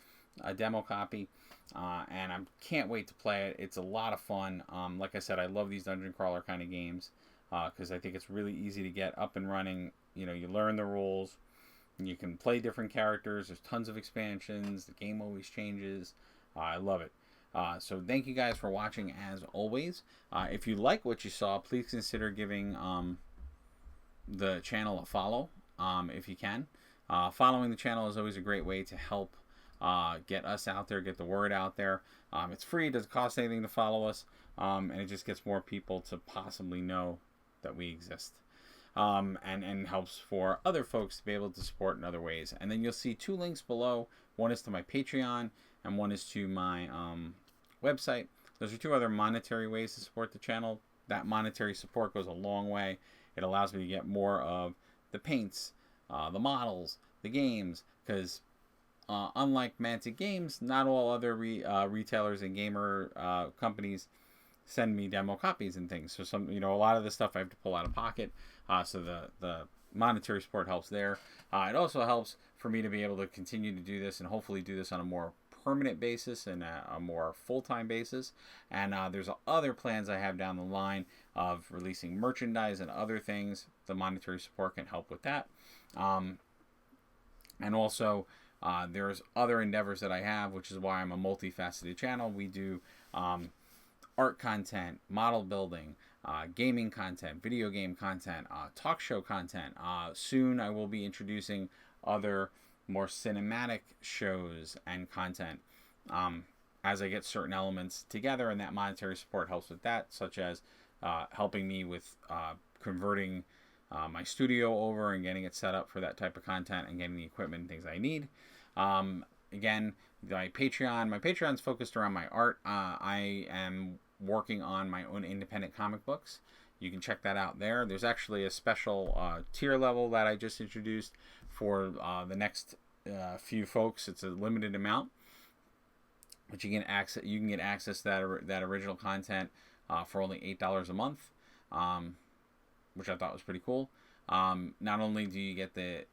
[SPEAKER 1] a demo copy. And I can't wait to play it. It's a lot of fun. Like I said, I love these dungeon crawler kind of games because I think it's really easy to get up and running. You learn the rules. You can play different characters. There's tons of expansions. The game always changes. I love it. So thank you guys for watching as always. If you like what you saw, please consider giving the channel a follow if you can. Following the channel is always a great way to help get us out there, get the word out there. It's free, it doesn't cost anything to follow us, and it just gets more people to possibly know that we exist. And helps for other folks to be able to support in other ways. And then you'll see two links below. One is to my Patreon and one is to my website. Those are two other monetary ways to support the channel. That monetary support goes a long way. It allows me to get more of the paints, the models, the games, because unlike Mantic Games, not all other retailers and gamer companies send me demo copies and things. So a lot of the stuff I have to pull out of pocket. So the monetary support helps there. It also helps for me to be able to continue to do this and hopefully do this on a more permanent basis and a more full-time basis. And there's other plans I have down the line of releasing merchandise and other things, the monetary support can help with that. And also, there's other endeavors that I have, which is why I'm a multifaceted channel. We do art content, model building, gaming content, video game content, talk show content. Soon I will be introducing other more cinematic shows and content as I get certain elements together, and that monetary support helps with that, such as helping me with converting my studio over and getting it set up for that type of content and getting the equipment and things I need. Again, my Patreon's focused around my art. I am working on my own independent comic books. You can check that out there. There's actually a special tier level that I just introduced for the next few folks. It's a limited amount, but you can get access to that original content for only $8 a month, which I thought was pretty cool. Not only do you get the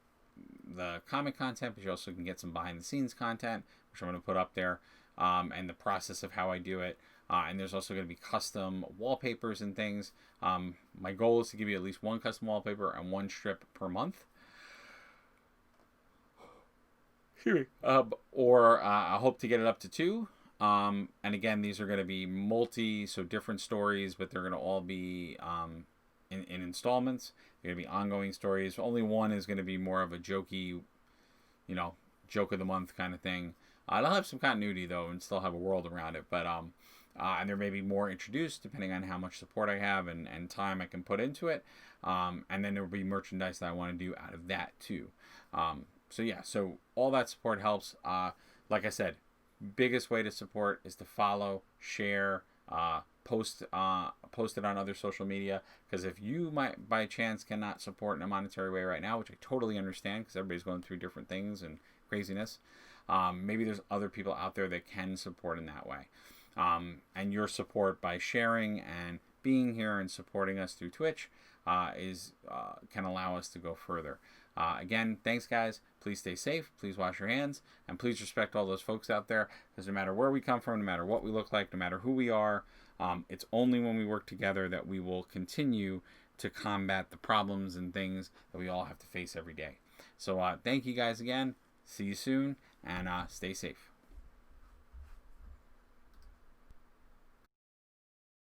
[SPEAKER 1] comic content, but you also can get some behind the scenes content, which I'm going to put up there, and the process of how I do it. And there's also going to be custom wallpapers and things. My goal is to give you at least one custom wallpaper and one strip per month. Or I hope to get it up to 2. And again, these are going to be so different stories, but they're going to all be in installments. They're going to be ongoing stories. Only one is going to be more of a jokey, joke of the month kind of thing. It'll have some continuity though, and still have a world around it. But and there may be more introduced depending on how much support I have and time I can put into it. And then there will be merchandise that I want to do out of that too. So all that support helps. Like I said, biggest way to support is to follow, share, post it on other social media. Because if you might by chance cannot support in a monetary way right now, which I totally understand because everybody's going through different things and craziness, maybe there's other people out there that can support in that way. And your support by sharing and being here and supporting us through Twitch can allow us to go further. Again, thanks guys. Please stay safe. Please wash your hands. And please respect all those folks out there. Because no matter where we come from, no matter what we look like, no matter who we are, it's only when we work together that we will continue to combat the problems and things that we all have to face every day. So thank you guys again. See you soon. And stay safe.